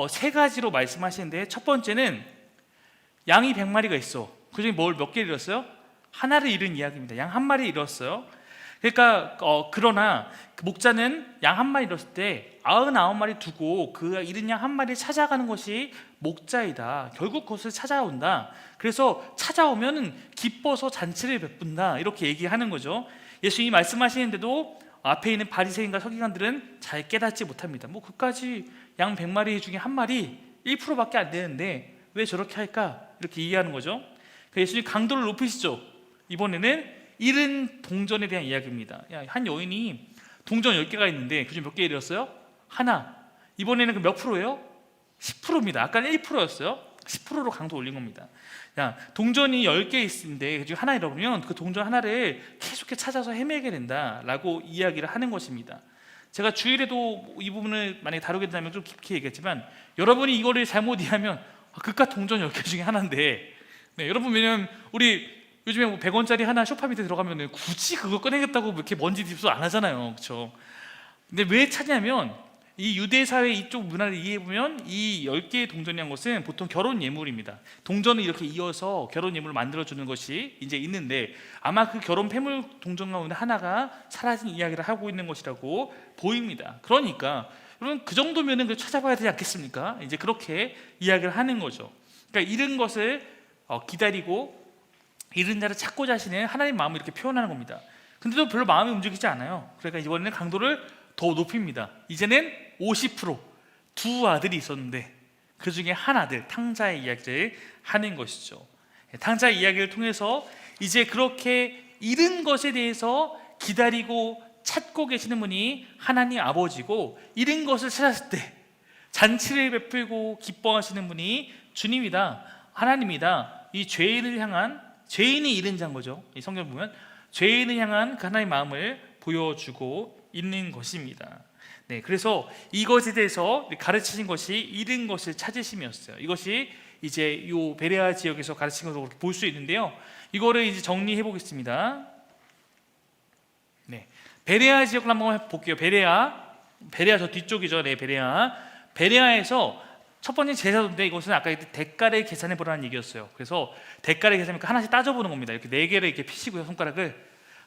세 가지로 말씀하시는데 첫 번째는 양이 100마리가 있어. 그중에 뭘 몇 개를 잃었어요? 하나를 잃은 이야기입니다. 양 한 마리 잃었어요. 그러니까 그러나 목자는 양 한 마리 잃었을 때 99마리 두고 그 잃은 양 한 마리를 찾아가는 것이 목자이다. 결국 그것을 찾아온다. 그래서 찾아오면 기뻐서 잔치를 베푼다. 이렇게 얘기하는 거죠. 예수님이 말씀하시는데도 앞에 있는 바리새인과 서기관들은 잘 깨닫지 못합니다. 뭐 그까지 양 100마리 중에 한 마리 1%밖에 안 되는데 왜 저렇게 할까? 이렇게 이해하는 거죠. 예수님 강도를 높이시죠. 이번에는 잃은 동전에 대한 이야기입니다. 한 여인이 동전 10개가 있는데 그중 몇 개 잃었어요? 하나. 이번에는 그 몇 프로예요? 10%입니다. 아까는 1%였어요. 10%로 강도 올린 겁니다. 동전이 10개 있는데 그중 하나 잃어버리면 그 동전 하나를 계속해서 찾아서 헤매게 된다라고 이야기를 하는 것입니다. 제가 주일에도 이 부분을 만약에 다루게 된다면 좀 깊게 얘기했지만 여러분이 이거를 잘못 이해하면 그깟 동전 10개 중에 하나인데 여러분 왜냐면 우리 요즘에 뭐 100원짜리 하나 소파 밑에 들어가면 굳이 그거 꺼내겠다고 이렇게 먼지 딥수 안 하잖아요. 그렇죠? 근데 왜 찾냐면 이 유대 사회 이쪽 문화를 이해해 보면 이 10개의 동전이란 것은 보통 결혼 예물입니다. 동전을 이렇게 이어서 결혼 예물을 만들어 주는 것이 이제 있는데, 아마 그 결혼 폐물 동전 가운데 하나가 사라진 이야기를 하고 있는 것이라고 보입니다. 그러니까 여러분, 그 정도면은 찾아봐야 되지 않겠습니까? 이제 그렇게 이야기를 하는 거죠. 그러니까 잃은 것을 기다리고 잃은 자를 찾고자 하시는 하나님의 마음을 이렇게 표현하는 겁니다. 근데도 별로 마음이 움직이지 않아요. 그러니까 이번에는 강도를 더 높입니다. 이제는 50%, 두 아들이 있었는데 그 중에 한 아들, 탕자의 이야기를 하는 것이죠. 탕자의 이야기를 통해서 이제 그렇게 잃은 것에 대해서 기다리고 찾고 계시는 분이 하나님 아버지고, 잃은 것을 찾았을 때 잔치를 베풀고 기뻐하시는 분이 주님이다, 하나님이다. 이 죄인을 향한, 죄인이 잃은 자인 거죠. 이 성경 보면 죄인을 향한 그 하나님의 마음을 보여주고 있는 것입니다. 네, 그래서 이것에 대해서 가르치신 것이 잃은 것을 찾으심이었어요. 이것이 이제 요 베레아 지역에서 가르친 것으로 볼 수 있는데요. 이거를 이제 정리해 보겠습니다. 네, 베레아 지역을 한번 볼게요. 베레아 저 뒤쪽이죠. 네, 베레아에서 첫 번째 제사도인데, 이것은 아까 대가를 계산해 보라는 얘기였어요. 그래서 대가를 계산하니까 하나씩 따져보는 겁니다. 이렇게 4개를 이렇게 피시고요, 손가락을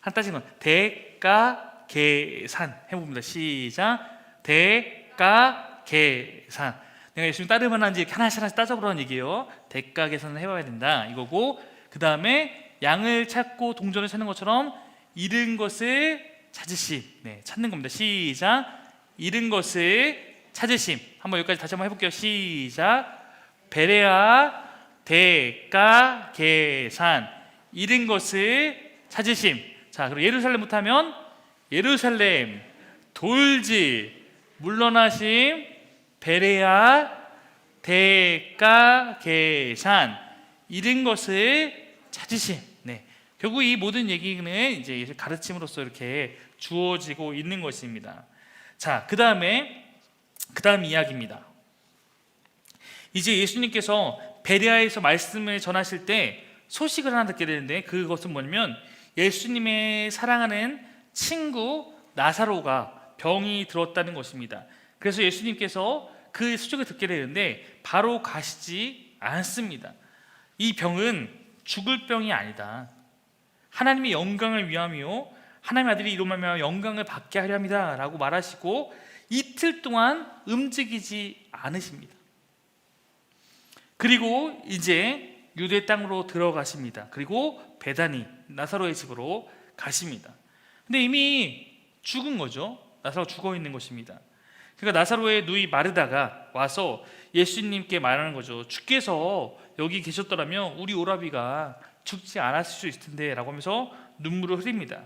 한 따지면 대가 계산 해봅니다. 시작. 대가 계산. 내가 예수님 따르면 하는지 이렇게 하나씩 따져보라는 얘기예요. 대가 계산을 해봐야 된다 이거고, 그 다음에 양을 찾고 동전을 찾는 것처럼 잃은 것을 찾으심. 네, 찾는 겁니다. 시작. 잃은 것을 찾으심. 한번 여기까지 다시 한번 해볼게요. 시작. 베레아 대가 계산, 잃은 것을 찾으심. 자, 그리고 예루살렘부터 하면 예루살렘 돌지 물러나심, 베레아 대가 계산, 잃은 것을 찾으심. 네, 결국 이 모든 얘기는 이제 가르침으로써 이렇게 주어지고 있는 것입니다. 자, 그 다음 이야기입니다. 이제 예수님께서 베레아에서 말씀을 전하실 때 소식을 하나 듣게 되는데, 그것은 뭐냐면 예수님의 사랑하는 친구 나사로가 병이 들었다는 것입니다. 그래서 예수님께서 그 소식을 듣게 되는데 바로 가시지 않습니다. 이 병은 죽을 병이 아니다, 하나님의 영광을 위함이요 하나님의 아들이 이로 말미암아 영광을 받게 하려 합니다 라고 말하시고 이틀 동안 움직이지 않으십니다. 그리고 이제 유대 땅으로 들어가십니다. 그리고 베다니 나사로의 집으로 가십니다. 근데 이미 죽은 거죠. 나사로 죽어 있는 것입니다. 그러니까 나사로의 누이 마르다가 와서 예수님께 말하는 거죠. 주께서 여기 계셨더라면 우리 오라비가 죽지 않았을 수 있을 텐데 라고 하면서 눈물을 흘립니다.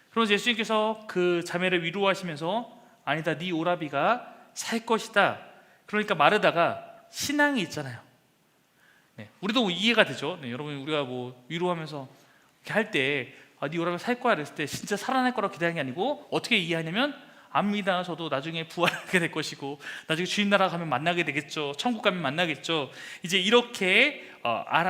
그러면서 예수님께서 그 자매를 위로하시면서 아니다, 네 오라비가 살 것이다. 그러니까 마르다가 신앙이 있잖아요. 네, 우리도 이해가 되죠. 네, 여러분, 우리가 뭐 위로하면서 이렇게 할 때 네 오라비가 살 거야 그랬을 때 진짜 살아날 거라고 기대하는 게 아니고 어떻게 이해하냐면, 압니다, 저도 나중에 부활하게 될 것이고 나중에 주님 나라 가면 만나게 되겠죠, 천국 가면 만나겠죠, 이제 이렇게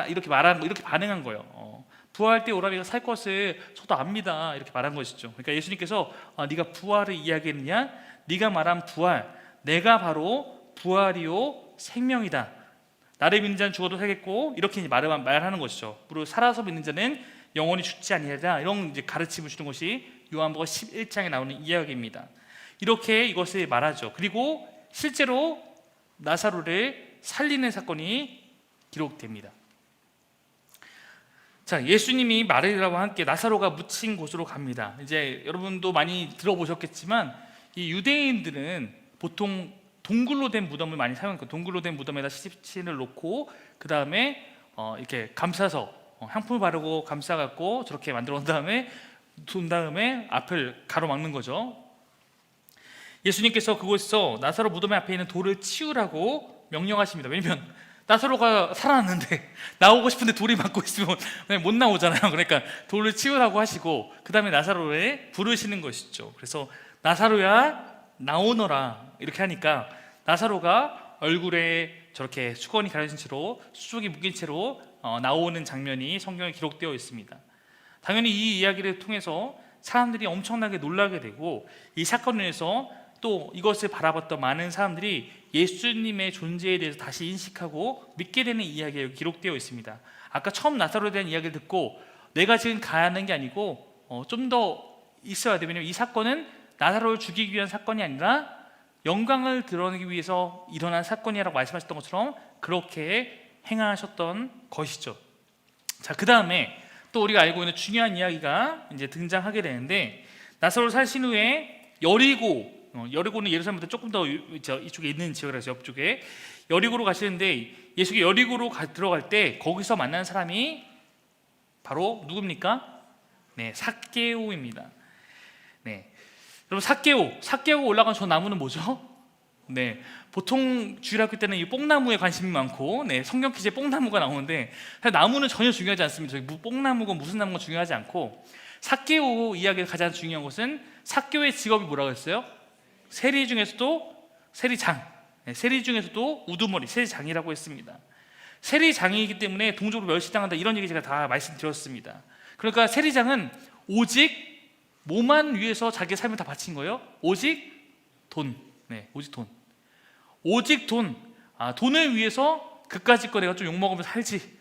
이렇게 말하는 거, 이렇게 반응한 거예요. 부활할 때 오라비가 살 것을 저도 압니다 이렇게 말한 것이죠. 그러니까 예수님께서 네가 부활을 이야기했느냐, 네가 말한 부활, 내가 바로 부활이요 생명이다, 나를 믿는 자는 죽어도 살겠고, 이렇게 말하는 것이죠. 그리고 살아서 믿는 자는 영원히 죽지 아니하리라, 이런 이제 가르침을 주는 것이 요한복음 11장에 나오는 이야기입니다. 이렇게 이것을 말하죠. 그리고 실제로 나사로를 살리는 사건이 기록됩니다. 자, 예수님이 마르다와 함께 나사로가 묻힌 곳으로 갑니다. 이제 여러분도 많이 들어보셨겠지만 이 유대인들은 보통 동굴로 된 무덤을 많이 사용해요. 동굴로 된 무덤에다 시신을 놓고 그 다음에 이렇게 감싸서 향품을 바르고 감싸갖고 저렇게 만들어 온 다음에 앞을 가로막는 거죠. 예수님께서 그곳에서 나사로 무덤의 앞에 있는 돌을 치우라고 명령하십니다. 왜냐면 나사로가 살아났는데 나오고 싶은데 돌이 막고 있으면 못 나오잖아요. 그러니까 돌을 치우라고 하시고 그 다음에 나사로를 부르시는 것이죠. 그래서 나사로야 나오너라 이렇게 하니까 나사로가 얼굴에 저렇게 수건이 가려진 채로 수족이 묶인 채로 나오는 장면이 성경에 기록되어 있습니다. 당연히 이 이야기를 통해서 사람들이 엄청나게 놀라게 되고 이 사건을 위해서 또 이것을 바라봤던 많은 사람들이 예수님의 존재에 대해서 다시 인식하고 믿게 되는 이야기가 기록되어 있습니다. 아까 처음 나사로에 대한 이야기를 듣고 내가 지금 가는 게 아니고 좀 더 있어야 돼. 왜냐면 이 사건은 나사로를 죽이기 위한 사건이 아니라 영광을 드러내기 위해서 일어난 사건이라고 말씀하셨던 것처럼 그렇게 행하셨던 것이죠. 자, 그 다음에 또 우리가 알고 있는 중요한 이야기가 이제 등장하게 되는데, 나사로 살신 후에 여리고는 예루살렘보다 조금 더 이쪽에 있는 지역이라서 옆쪽에 여리고로 가시는데, 예수가 여리고로 들어갈 때 거기서 만난 사람이 바로 누굽니까? 네, 삭개오입니다. 네, 여러분, 삭개오 올라간 저 나무는 뭐죠? 네, 보통 주일학교 때는 이 뽕나무에 관심이 많고, 네, 성경 퀴즈에 뽕나무가 나오는데 사실 나무는 전혀 중요하지 않습니다. 저기 뽕나무가 무슨 나무가 중요하지 않고, 삭개오 이야기가 가장 중요한 것은 삭개오의 직업이 뭐라고 했어요? 세리장, 네, 세리 중에서도 우두머리, 세리장이라고 했습니다. 세리장이기 때문에 동족으로 멸시당한다, 이런 얘기 제가 다 말씀드렸습니다. 그러니까 세리장은 오직 뭐만 위해서 자기 삶을 다 바친 거예요? 오직 돈. 네, 오직 돈. 돈을 위해서 그까짓 거 내가 좀 욕먹으면서 살지,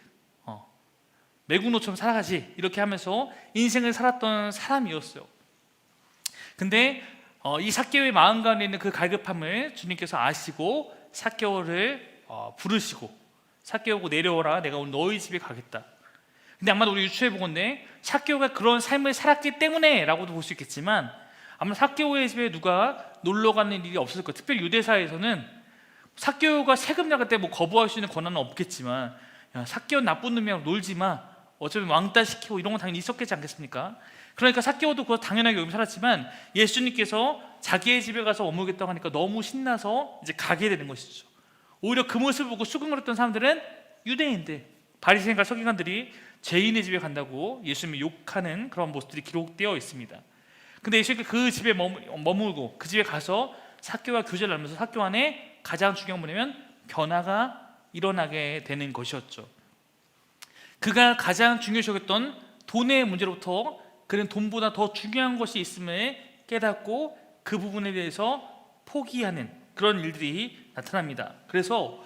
매국노처럼 살아가지, 이렇게 하면서 인생을 살았던 사람이었어요. 근데 이 삭개오의 마음 가운데 있는 그 갈급함을 주님께서 아시고 삭개오를 부르시고, 삭개오고 내려오라, 내가 오늘 너희 집에 가겠다. 근데 아마도 우리 유추해 보건데 삭개오가 그런 삶을 살았기 때문에 라고도 볼 수 있겠지만, 아마 삭개오의 집에 누가 놀러 가는 일이 없었을 거예요. 특별히 유대사에서는 삭개오가 세금 나갈 때 뭐 거부할 수 있는 권한은 없겠지만, 야, 삭개오 나쁜 놈이랑 놀지 마, 어차피 왕따 시키고, 이런 건 당연히 있었겠지 않겠습니까? 그러니까 삭개오도 그거 당연하게 여기서 살았지만, 예수님께서 자기의 집에 가서 머물겠다고 하니까 너무 신나서 이제 가게 되는 것이죠. 오히려 그 모습을 보고 수긍을 했던 사람들은 유대인들, 바리새인과 서기관들이 죄인의 집에 간다고 예수님을 욕하는 그런 모습들이 기록되어 있습니다. 근데 예수님께서 그 집에 머물고 그 집에 가서 삭개오와 교제를 나누면서 삭개오 안에 가장 중요한 뭐냐면 변화가 일어나게 되는 것이었죠. 그가 가장 중요시 여겼던 돈의 문제로부터 그는 돈보다 더 중요한 것이 있음을 깨닫고 그 부분에 대해서 포기하는 그런 일들이 나타납니다. 그래서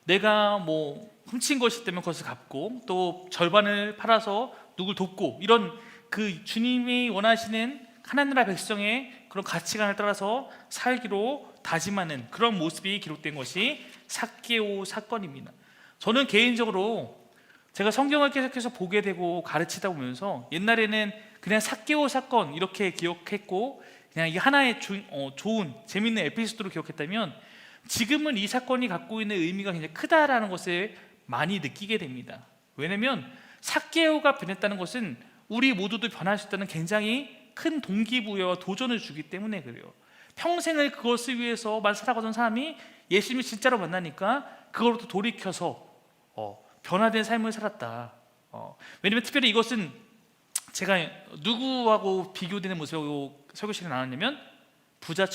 내가 뭐 훔친 것이 때문에 그것을 갚고, 또 절반을 팔아서 누굴 돕고, 이런 그 주님이 원하시는 하나님 나라 백성의 그런 가치관을 따라서 살기로 다짐하는 그런 모습이 기록된 것이 삭개오 사건입니다. 저는 개인적으로 제가 성경을 계속해서 보게 되고 가르치다 보면서 옛날에는 그냥 삭개오 사건 이렇게 기억했고, 그냥 이 하나의 좋은 재밌는 에피소드로 기억했다면, 지금은 이 사건이 갖고 있는 의미가 굉장히 크다라는 것을 많이 느끼게 됩니다. 왜냐하면 삭개오가 변했다는 것은 우리 모두도 변할 수 있다는 굉장히 큰 동기부여와 도전을 주기 때문에 그래요. 평생을 그것을 위해서만 살아가던 사람이 예수님을 진짜로 만나니까 그걸로부터 돌이켜서 변화된 삶을 살았다. 왜냐하면 특별히 이것은 제가 누구하고 비교되는 모습으로 설교실에 나왔냐면 부자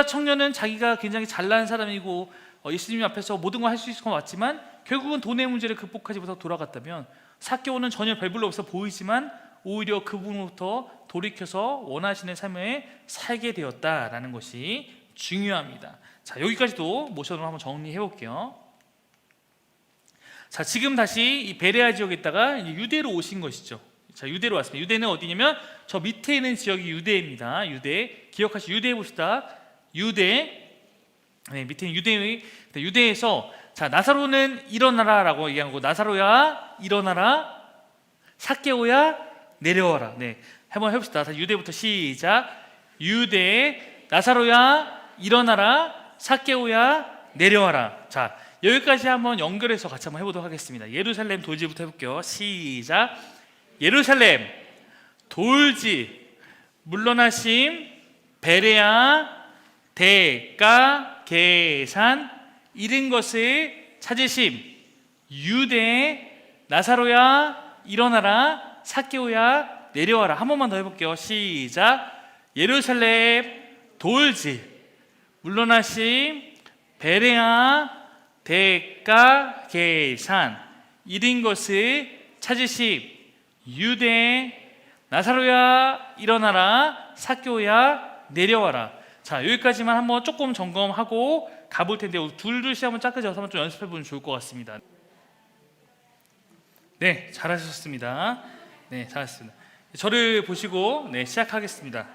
청년은 자기가 굉장히 잘난 사람이고 예수님 앞에서 모든 걸 할 수 있을 것 같지만 결국은 돈의 문제를 극복하지 못하고 돌아갔다면, 삭개오는 전혀 별 볼일 없어 보이지만 오히려 그 부분부터 돌이켜서 원하시는 삶을 살게 되었다라는 것이 중요합니다. 자, 여기까지도 모션으로 한번 정리해 볼게요. 자, 지금 다시 이 베레아 지역에 있다가 유대로 오신 것이죠. 자, 유대로 왔습니다. 유대는 어디냐면 저 밑에 있는 지역이 유대입니다. 유대, 기억하시죠? 유대 해봅시다. 유대. 네, 밑에 유대에서 자, 나사로는 일어나라라고 얘기한 거고, 나사로야 일어나라, 삭개오야 내려와라. 네, 한번 해봅시다. 유대부터 시작. 유대, 나사로야 일어나라, 삭개오야 내려와라. 자, 여기까지 한번 연결해서 같이 한번 해보도록 하겠습니다. 예루살렘 돌지부터 해볼게요. 시작. 예루살렘 돌지, 물러나심, 베레아, 대가, 계산, 잃은 것을 찾으심, 유대, 나사로야 일어나라, 삭개오야 내려와라. 한 번만 더 해볼게요. 시작. 예루살렘 돌지, 물러나심, 베레아, 대가, 계산, 잃은 것을 찾으심, 유대, 나사로야 일어나라, 삭개오야 내려와라. 자, 여기까지만 한번 조금 점검하고 가볼 텐데 둘둘씩 한번 짝까지 한번 좀 연습해 보면 좋을 것 같습니다. 네, 잘하셨습니다. 네, 잘하셨습니다. 저를 보시고 시작하겠습니다.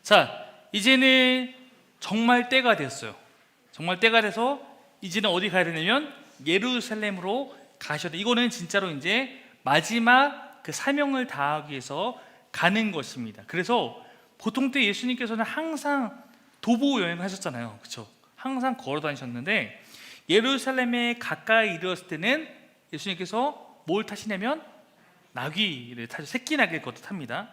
자, 이제는 정말 때가 되었어요. 정말 때가 돼서 이제는 어디 가야 되냐면 예루살렘으로 가셔야 돼. 이거는 진짜로 이제 마지막 그 사명을 다하기 위해서 가는 것입니다. 그래서 보통 때 예수님께서는 항상 도보 여행을 하셨잖아요. 그렇죠? 항상 걸어 다니셨는데 예루살렘에 가까이 이르렀을 때는 예수님께서 뭘 타시냐면 나귀를 타죠. 새끼 나귀를 그것도 탑니다.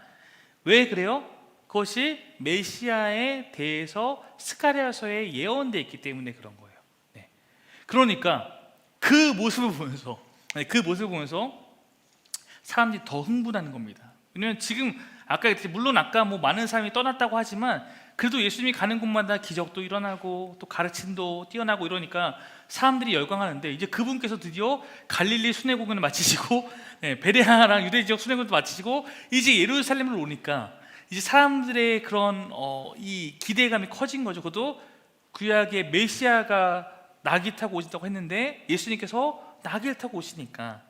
왜 그래요? 그것이 메시아에 대해서 스가랴서에 예언되어 있기 때문에 그런 거예요. 네. 그러니까 그 모습을 보면서 사람들이 더 흥분하는 겁니다. 왜냐면 지금 아까 물론 아까 뭐 많은 사람이 떠났다고 하지만 그래도 예수님이 가는 곳마다 기적도 일어나고 또 가르침도 뛰어나고 이러니까 사람들이 열광하는데 이제 그분께서 드디어 갈릴리 순회공연을 마치시고 베레아랑 유대 지역 순회공연도 마치시고 이제 예루살렘을 오니까 이제 사람들의 그런 이 기대감이 커진 거죠. 그것도 구약의 메시아가 나귀 타고 오신다고 했는데 예수님께서 나귀를 타고 오시니까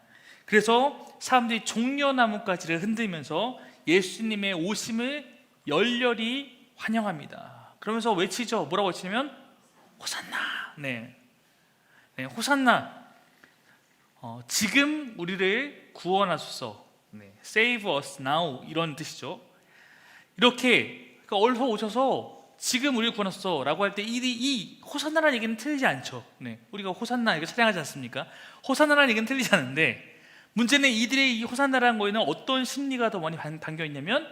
그래서 사람들이 종려나무가지를 흔들면서 예수님의 오심을 열렬히 환영합니다. 그러면서 외치죠. 뭐라고 외치냐면 호산나. 호산나. 지금 우리를 구원하소서. Save us now 이런 뜻이죠. 이렇게 그러니까 어서 오셔서 지금 우리를 구원하소서 라고 할 때 이 호산나라는 얘기는 틀리지 않죠. 우리가 호산나 이거 찬양하지 않습니까? 호산나라는 얘기는 틀리지 않은데 문제는 이들의 이 호산나라는 거에는 어떤 심리가 더 많이 담겨 있냐면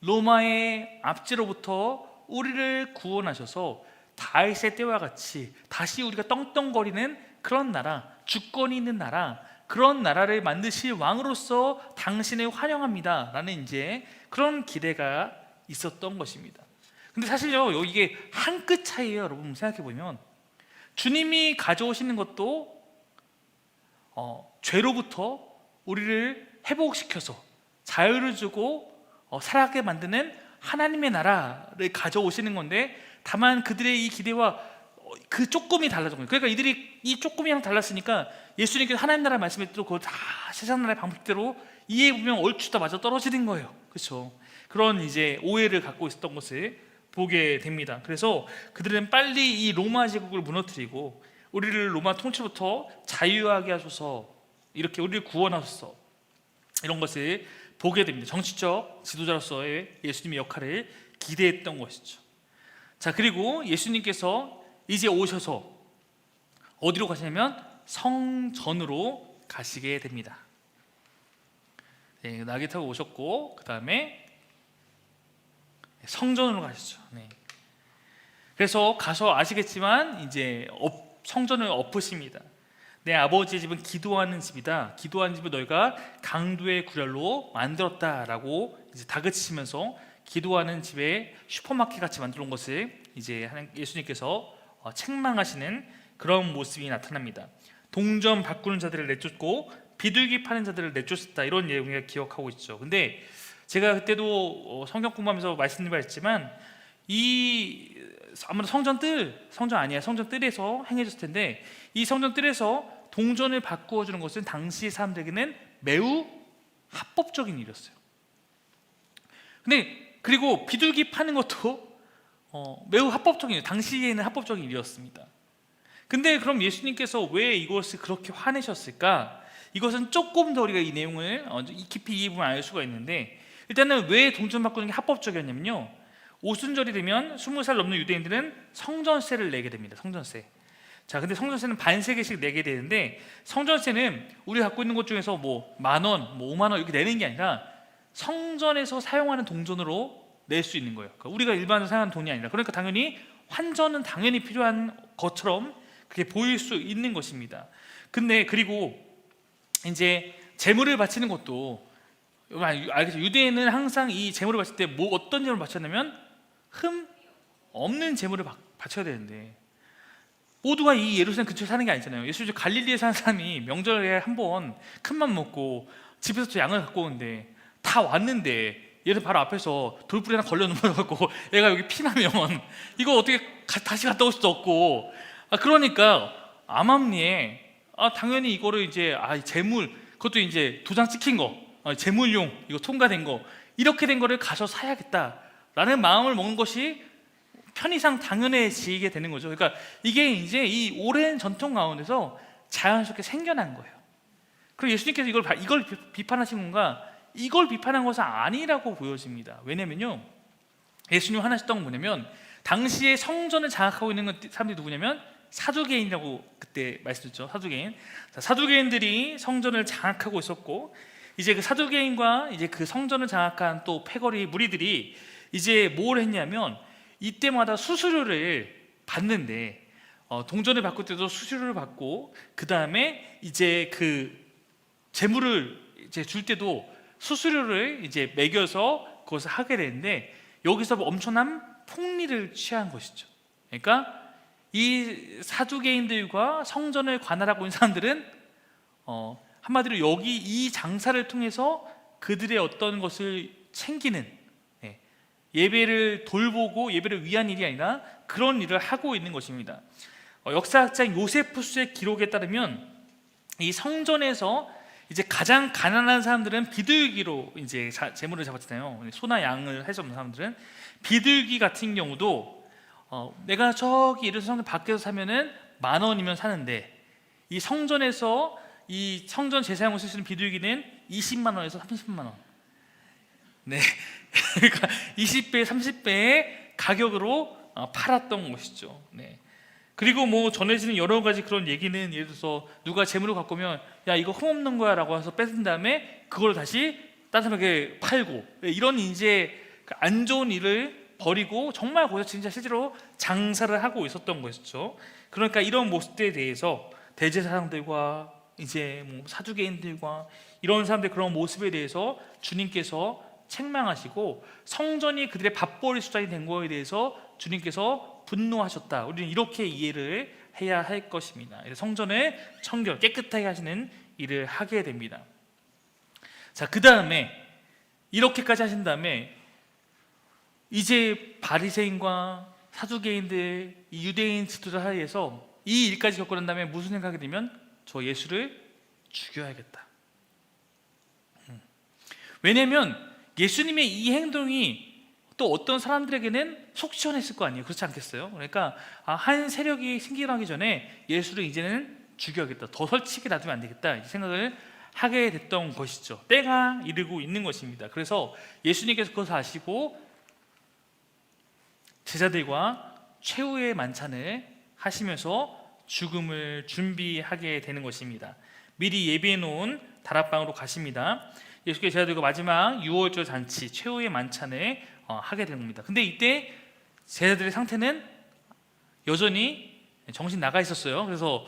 로마의 압제로부터 우리를 구원하셔서 다윗의 때와 같이 다시 우리가 떵떵거리는 그런 나라, 주권이 있는 나라, 그런 나라를 만드실 왕으로서 당신을 환영합니다 라는 이제 그런 기대가 있었던 것입니다. 근데 사실요 이게 한 끗 차이예요. 여러분 생각해보면 주님이 가져오시는 것도 죄로부터 우리를 회복시켜서 자유를 주고 살아가게 만드는 하나님의 나라를 가져오시는 건데 다만 그들의 이 기대와 그 조금이 달라진 거예요. 그러니까 이들이 이 조금이랑 달랐으니까 예수님께서 하나님 나라 말씀을 또 그거 다 세상 나라의 방식대로 이해해보면 얼추 다 맞아 떨어지는 거예요. 그렇죠? 그런 이제 오해를 갖고 있었던 것을 보게 됩니다. 그래서 그들은 빨리 이 로마 제국을 무너뜨리고 우리를 로마 통치로부터 자유하게 하소서, 이렇게 우리를 구원하소서, 이런 것을 보게 됩니다. 정치적 지도자로서의 예수님의 역할을 기대했던 것이죠. 자, 그리고 예수님께서 이제 오셔서 어디로 가시냐면 성전으로 가시게 됩니다. 나귀 타고 오셨고 그 다음에 성전으로 가시죠. 그래서 가서 아시겠지만 이제 성전을 엎으십니다. 내 아버지의 집은 기도하는 집이다. 기도하는 집을 너희가 강도의 구렬로 만들었다라고 이제 다그치면서 기도하는 집에 슈퍼마켓 같이 만들어 놓은 것을 이제 예수님께서 책망하시는 그런 모습이 나타납니다. 동전 바꾸는 자들을 내쫓고 비둘기 파는 자들을 내쫓았다, 이런 내용을 기억하고 있죠. 근데 제가 그때도 성경 공부하면서 말씀드린 바 있지만 이 아무래도 성전 뜰에서 행해졌을 텐데 이 성전 뜰에서 동전을 바꾸어 주는 것은 당시 사람들에게는 매우 합법적인 일이었어요. 근데 그리고 비둘기 파는 것도 매우 합법적인, 당시에는 합법적인 일이었습니다. 근데 그럼 예수님께서 왜 이것을 그렇게 화내셨을까? 이것은 조금 더 우리가 이 내용을 깊이 이해해보면 알 수가 있는데, 일단은 왜 동전 바꾸는 게 합법적이었냐면요, 오순절이 되면 20살 넘는 유대인들은 성전세를 내게 됩니다. 성전세. 자, 근데 성전세는 반세개씩 내게 되는데, 성전세는 우리가 갖고 있는 것 중에서 뭐 10,000원, 뭐 50,000원 이렇게 내는 게 아니라 성전에서 사용하는 동전으로 낼 수 있는 거예요. 그러니까 우리가 일반적으로 사용하는 돈이 아니라, 그러니까 당연히 환전은 당연히 필요한 것처럼 그게 보일 수 있는 것입니다. 근데 그리고 이제 제물을 바치는 것도 알겠죠? 유대인은 항상 이 제물을 바칠 때 뭐 어떤 제물을 바쳤냐면 흠 없는 제물을 바쳐야 되는데, 모두가 이 예루살렘 근처에 사는 게 아니잖아요. 예수님 갈릴리에 사는 사람이 명절에 한번 큰맘 먹고 집에서 또 양을 갖고 오는데 다 왔는데 얘는 바로 앞에서 돌불이 하나 걸려 넘어가고 얘가 여기 피나면 이거 어떻게 다시 갔다 올 수도 없고, 그러니까 암암리에 당연히 이거를 이제 재물, 그것도 이제 도장 찍힌 거, 재물용 이거 통과된 거, 이렇게 된 거를 가서 사야겠다라는 마음을 먹는 것이 편의상 당연해지게 되는 거죠. 그러니까 이게 이제 이 오랜 전통 가운데서 자연스럽게 생겨난 거예요. 그리고 예수님께서 이걸 비판하신 건가? 이걸 비판한 것은 아니라고 보여집니다. 왜냐면요, 예수님 하나셨던 건 뭐냐면, 당시에 성전을 장악하고 있는 사람들이 누구냐면 사두개인이라고 그때 말씀드렸죠. 사두개인. 사두개인들이 성전을 장악하고 있었고, 이제 그 사두개인과 이제 그 성전을 장악한 또 패거리 무리들이 이제 뭘 했냐면, 이때마다 수수료를 받는데, 동전을 바꿀 때도 수수료를 받고, 그 다음에 이제 그 재물을 이제 줄 때도 수수료를 이제 매겨서 그것을 하게 되는데, 여기서 엄청난 폭리를 취한 것이죠. 그러니까 이 사두개인들과 성전을 관할하고 있는 사람들은 한마디로 여기 이 장사를 통해서 그들의 어떤 것을 챙기는, 예배를 돌보고 예배를 위한 일이 아니라 그런 일을 하고 있는 것입니다. 역사학자인 요세푸스의 기록에 따르면 이 성전에서 이제 가장 가난한 사람들은 비둘기로 이제 재물을 잡았잖아요. 소나 양을 할 수 없는 사람들은 비둘기 같은 경우도 내가 저기 이런 성전 밖에서 사면은 10,000원이면 사는데, 이 성전에서 이 성전 제사용을 쓸 수 있는 비둘기는 20만 원에서 30만 원. 네, 그러니까 20배, 30배의 가격으로 팔았던 것이죠. 네. 그리고 뭐 전해지는 여러 가지 그런 얘기는, 예를 들어서 누가 재물을 갖고 오면 야 이거 흠없는 거야 라고 해서 뺏은 다음에 그걸 다시 다른 사람에게 팔고, 이런 이제 안 좋은 일을 버리고 정말 거기서 진짜 실제로 장사를 하고 있었던 것이죠. 그러니까 이런 모습들에 대해서 대제사장들과 이제 뭐 사두개인들과 이런 사람들 그런 모습에 대해서 주님께서 책망하시고, 성전이 그들의 밥벌이 수단이 된 거에 대해서 주님께서 분노하셨다. 우리는 이렇게 이해를 해야 할 것입니다. 성전을 청결 깨끗하게 하시는 일을 하게 됩니다. 자, 그 다음에 이렇게까지 하신 다음에 이제 바리새인과 사두개인들, 이 유대인 지도자 사이에서 이 일까지 겪고 난 다음에 무슨 생각이 들면 저 예수를 죽여야겠다. 왜냐하면 예수님의 이 행동이 또 어떤 사람들에게는 속 시원했을 거 아니에요. 그렇지 않겠어요? 그러니까 한 세력이 생겨나기 전에 예수를 이제는 죽여야겠다, 더 설치게 놔두면 안 되겠다, 이 생각을 하게 됐던 것이죠. 때가 이르고 있는 것입니다. 그래서 예수님께서 그것을 아시고 제자들과 최후의 만찬을 하시면서 죽음을 준비하게 되는 것입니다. 미리 예비해 놓은 다락방으로 가십니다. 예수께서 제자들과 마지막 유월절 잔치, 최후의 만찬을 하게 되는 겁니다. 근데 이때 제자들의 상태는 여전히 정신 나가 있었어요. 그래서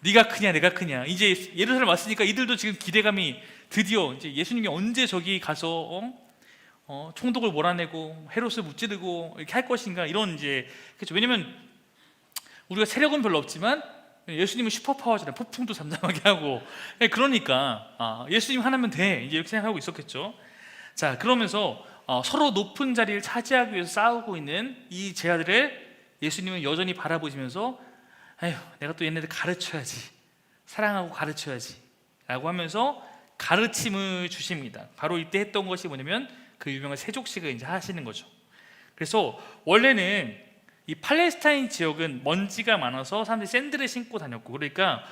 네가 크냐 내가 크냐, 이제 예루살렘 왔으니까 이들도 지금 기대감이, 드디어 이제 예수님이 언제 저기 가서 총독을 몰아내고 헤롯을 무찌르고 이렇게 할 것인가, 이런 이제, 그렇죠. 왜냐면 우리가 세력은 별로 없지만 예수님은 슈퍼파워잖아요. 폭풍도 잠잠하게 하고. 그러니까 예수님 하나면 돼, 이제 이렇게 생각하고 있었겠죠. 자, 그러면서 서로 높은 자리를 차지하기 위해서 싸우고 있는 이 제자들을 예수님은 여전히 바라보시면서 아휴, 내가 또 얘네들 가르쳐야지, 사랑하고 가르쳐야지 라고 하면서 가르침을 주십니다. 바로 이때 했던 것이 뭐냐면 그 유명한 세족식을 이제 하시는 거죠. 그래서 원래는 이 팔레스타인 지역은 먼지가 많아서 사람들이 샌들을 신고 다녔고, 그러니까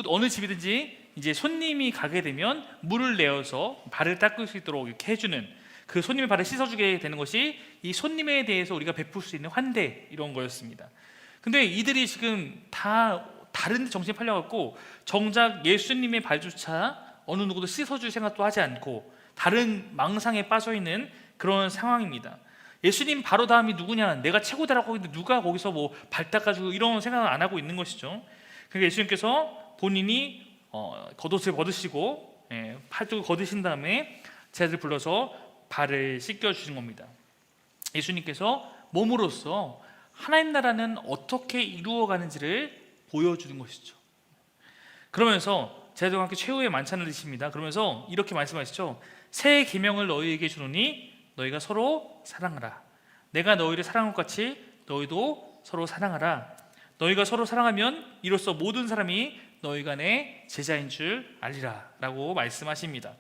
어느 집이든지 이제 손님이 가게 되면 물을 내어서 발을 닦을 수 있도록 이렇게 해주는, 그 손님의 발을 씻어주게 되는 것이 이 손님에 대해서 우리가 베풀 수 있는 환대, 이런 거였습니다. 근데 이들이 지금 다 다른 데 정신이 팔려갖고 정작 예수님의 발조차 어느 누구도 씻어줄 생각도 하지 않고 다른 망상에 빠져있는 그런 상황입니다. 예수님 바로 다음이 누구냐, 내가 최고다라고 했는데 누가 거기서 뭐 발 닦아주고, 이런 생각을 안 하고 있는 것이죠. 그러니까 예수님께서 본인이 겉옷을 벗으시고 팔뚝을 걷으신 다음에 제자들 불러서 발을 씻겨주신 겁니다. 예수님께서 몸으로써 하나님 나라는 어떻게 이루어가는지를 보여주는 것이죠. 그러면서 제사장과 함께 최후의 만찬을 드십니다. 그러면서 이렇게 말씀하시죠. 새 계명을 너희에게 주노니 너희가 서로 사랑하라. 내가 너희를 사랑한 것 같이 너희도 서로 사랑하라. 너희가 서로 사랑하면 이로써 모든 사람이 너희 간의 제자인 줄 알리라 라고 말씀하십니다.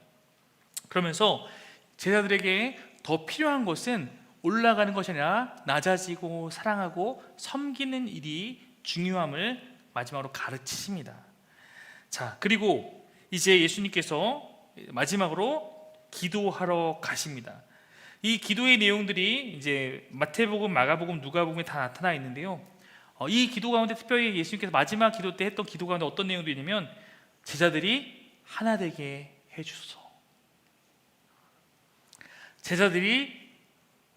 그러면서 제자들에게 더 필요한 것은 올라가는 것이 아니라 낮아지고 사랑하고 섬기는 일이 중요함을 마지막으로 가르치십니다. 자, 그리고 이제 예수님께서 마지막으로 기도하러 가십니다. 이 기도의 내용들이 이제 마태복음, 마가복음, 누가복음에 다 나타나 있는데요. 이 기도 가운데 특별히 예수님께서 마지막 기도 때 했던 기도 가운데 어떤 내용도 있냐면 제자들이 하나 되게 해주소서. 제자들이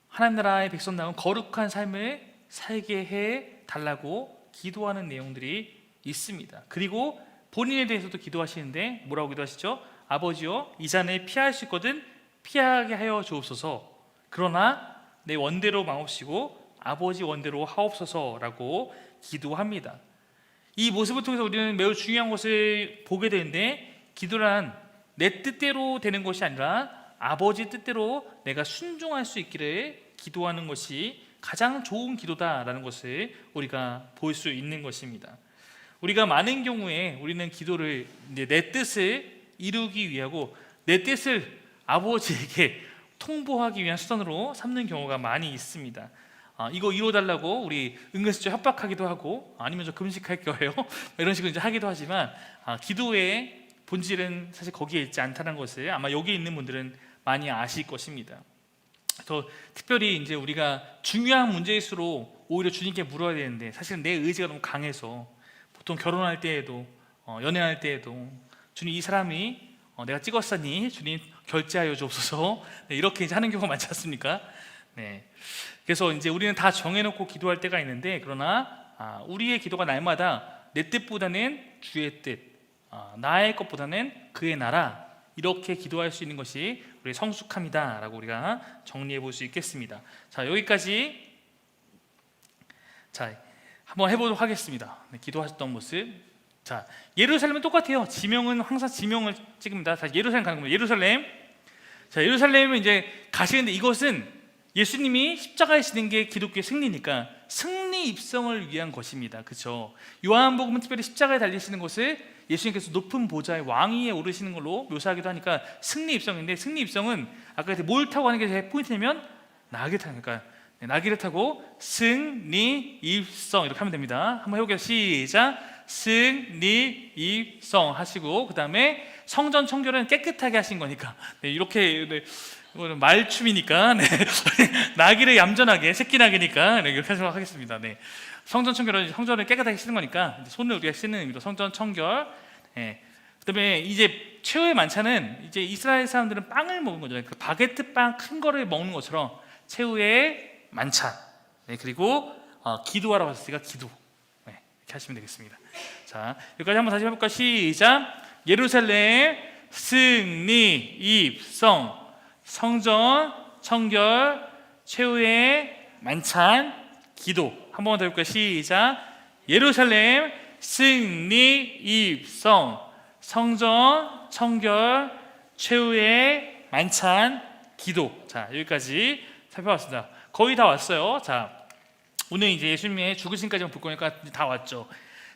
하나님 나라의 백성다운 거룩한 삶을 살게 해 달라고 기도하는 내용들이 있습니다. 그리고 본인에 대해서도 기도하시는데 뭐라고 기도하시죠? 아버지여, 이 잔을 피할 수 있거든 피하게 하여 주옵소서. 그러나 내 원대로 마옵시고 아버지 원대로 하옵소서라고 기도합니다. 이 모습을 통해서 우리는 매우 중요한 것을 보게 되는데, 기도란 내 뜻대로 되는 것이 아니라 아버지 뜻대로 내가 순종할 수 있기를 기도하는 것이 가장 좋은 기도다라는 것을 우리가 볼 수 있는 것입니다. 우리가 많은 경우에 우리는 기도를 내 뜻을 이루기 위하고 내 뜻을 아버지에게 통보하기 위한 수단으로 삼는 경우가 많이 있습니다. 이거 이뤄달라고 우리 은근슬쩍 협박하기도 하고, 아니면 저 금식할 거예요 이런 식으로 이제 하기도 하지만, 기도의 본질은 사실 거기에 있지 않다는 것을 아마 여기 있는 분들은 많이 아실 것입니다. 더 특별히 이제 우리가 중요한 문제일수록 오히려 주님께 물어야 되는데, 사실 내 의지가 너무 강해서 보통 결혼할 때에도 연애할 때에도 주님, 이 사람이 내가 찍었으니 주님 결제하여 주옵소서, 네, 이렇게 이제 하는 경우가 많지 않습니까? 네. 그래서 이제 우리는 다 정해놓고 기도할 때가 있는데, 그러나 우리의 기도가 날마다 내 뜻보다는 주의 뜻, 나의 것보다는 그의 나라, 이렇게 기도할 수 있는 것이 우리의 성숙함이다 라고 우리가 정리해 볼 수 있겠습니다. 자, 여기까지 한번 해보도록 하겠습니다. 네, 기도하셨던 모습. 자, 예루살렘은 똑같아요. 지명은 항상 지명을 찍습니다. 자, 예루살렘 가는 겁니다. 예루살렘. 자, 예루살렘은 이제 가시는데, 이것은 예수님이 십자가에 지는 게 기독교의 승리니까 승리 입성을 위한 것입니다. 그렇죠? 요한복음은 특별히 십자가에 달리시는 것을 예수님께서 높은 보좌의 왕위에 오르시는 걸로 묘사하기도 하니까 승리 입성인데, 승리 입성은 아까 뭘 타고 하는 게 제 포인트냐면 나귀를 타는 거니까, 나귀를 타고 승리 입성 이렇게 하면 됩니다. 한번 해볼게요. 시작. 승리 입성 하시고, 그 다음에 성전 청결은 깨끗하게 하신 거니까, 네, 이렇게, 네, 말춤이니까, 네. 나귀를 얌전하게, 새끼 나귀니까, 네, 이렇게 생각하겠습니다. 네. 성전 청결은 성전을 깨끗하게 씻는 거니까 손을 우리가 씻는 의미로 성전 청결. 네. 그다음에 이제 최후의 만찬은 이제 이스라엘 사람들은 빵을 먹은 거죠. 그 바게트 빵 큰 거를 먹는 것처럼 최후의 만찬. 네. 그리고 기도하러 갔으니까 기도. 네. 이렇게 하시면 되겠습니다. 자, 여기까지 한번 다시 해볼까? 시작. 예루살렘 승리 입성, 성전 청결, 최후의 만찬, 기도. 한 번만 더 해볼까요? 시작. 예루살렘 승리 입성, 성전 청결, 최후의 만찬, 기도. 자, 여기까지 살펴봤습니다. 거의 다 왔어요. 자, 오늘 이제 예수님의 죽으심까지만 볼 거니까 다 왔죠.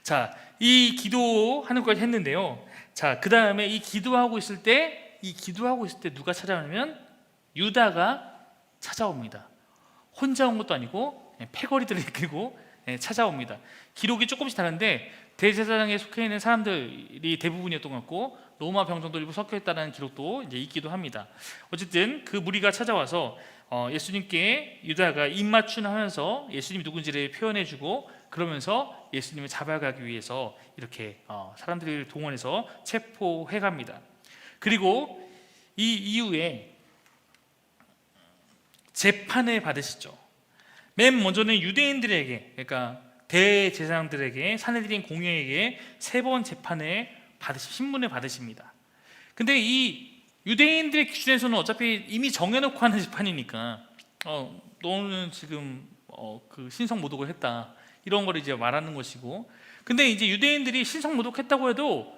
자, 이 기도하는 것까지 했는데요. 자, 그 다음에 이 기도하고 있을 때 누가 찾아오냐면 유다가 찾아옵니다. 혼자 온 것도 아니고 패거리들을 이끌고 찾아옵니다. 기록이 조금씩 다른데 대제사장에 속해 있는 사람들이 대부분이었던 것 같고, 로마 병정도 일부 섞여 있다는 기록도 이제 있기도 합니다. 어쨌든 그 무리가 찾아와서 예수님께 유다가 입맞춤하면서 예수님이 누군지를 표현해주고, 그러면서 예수님을 잡아가기 위해서 이렇게 사람들을 동원해서 체포해갑니다. 그리고 이 이후에 재판을 받으시죠. 맨 먼저는 유대인들에게, 그러니까 대제사장들에게, 산헤드린 공회에게 3번 재판을 신문을 받으십니다. 근데 이 유대인들의 기준에서는 어차피 이미 정해놓고 하는 재판이니까 너는 지금 그 신성 모독을 했다, 이런 걸 이제 말하는 것이고, 근데 이제 유대인들이 신성 모독했다고 해도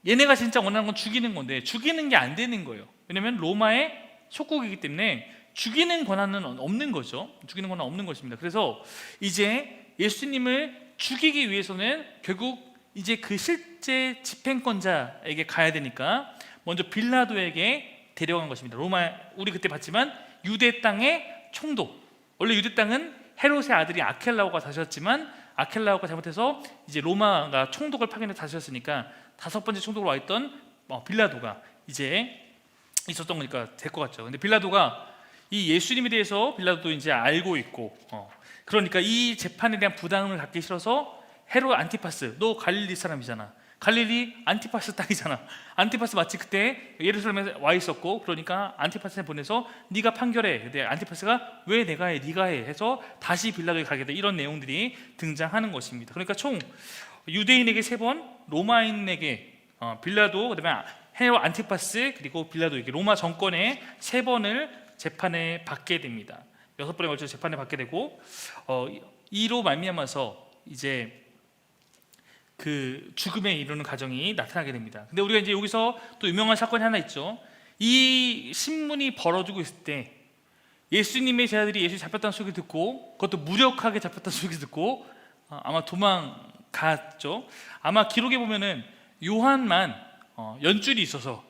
얘네가 진짜 원하는 건 죽이는 건데 죽이는 게 안 되는 거예요. 왜냐면 로마의 속국이기 때문에 죽이는 권한은 없는 거죠. 죽이는 권한은 없는 것입니다. 그래서 이제 예수님을 죽이기 위해서는 결국 이제 그 실제 집행권자에게 가야 되니까 먼저 빌라도에게 데려간 것입니다. 로마, 우리 그때 봤지만 유대 땅의 총독, 원래 유대 땅은 헤롯의 아들이 아켈라오가 다스렸지만 아켈라오가 잘못해서 이제 로마가 총독을 파견해 다스렸으니까 다섯 번째 총독으로 와 있던 빌라도가 이제 있었던 거니까 될 것 같죠. 근데 빌라도가 이 예수님에 대해서 빌라도도 이제 알고 있고, 그러니까 이 재판에 대한 부담을 갖기 싫어서 헤롯 안티파스, 너 갈릴리 사람이잖아. 갈릴리 안티파스 땅이잖아. 안티파스 마치 그때 예루살렘에 와 있었고, 그러니까 안티파스에 보내서 네가 판결해. 근데 안티파스가 왜 내가 해, 네가 해 해서 다시 빌라도에 가게 돼. 이런 내용들이 등장하는 것입니다. 그러니까 총 유대인에게 3번, 로마인에게 빌라도, 그다음에 헤롯 안티파스, 그리고 빌라도에게 로마 정권에 3번을 재판에 받게 됩니다. 6번에 걸쳐 재판에 받게 되고, 이로 말미암아서 이제 그 죽음에 이르는 과정이 나타나게 됩니다. 근데 우리가 이제 여기서 또 유명한 사건이 하나 있죠. 이 신문이 벌어지고 있을 때 예수님의 제자들이 예수 잡혔다는 소리 듣고, 그것도 무력하게 잡혔다는 소리 듣고 아마 도망갔죠. 아마 기록에 보면은 요한만 연줄이 있어서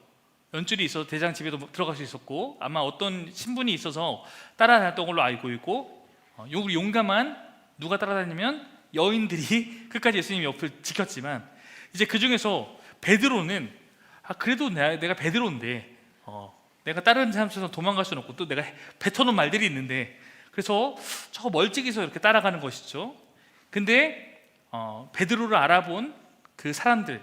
대장 집에도 들어갈 수 있었고, 아마 어떤 신분이 있어서 따라다녔던 걸로 알고 있고, 우리 용감한 누가 따라다니면 여인들이 끝까지 예수님 옆을 지켰지만, 이제 그 중에서 베드로는 그래도 내가 베드로인데 내가 다른 사람처럼 도망갈 수는 없고 또 내가 뱉어놓은 말들이 있는데, 그래서 저 멀찍이서 이렇게 따라가는 것이죠. 근데 베드로를 알아본 그 사람들,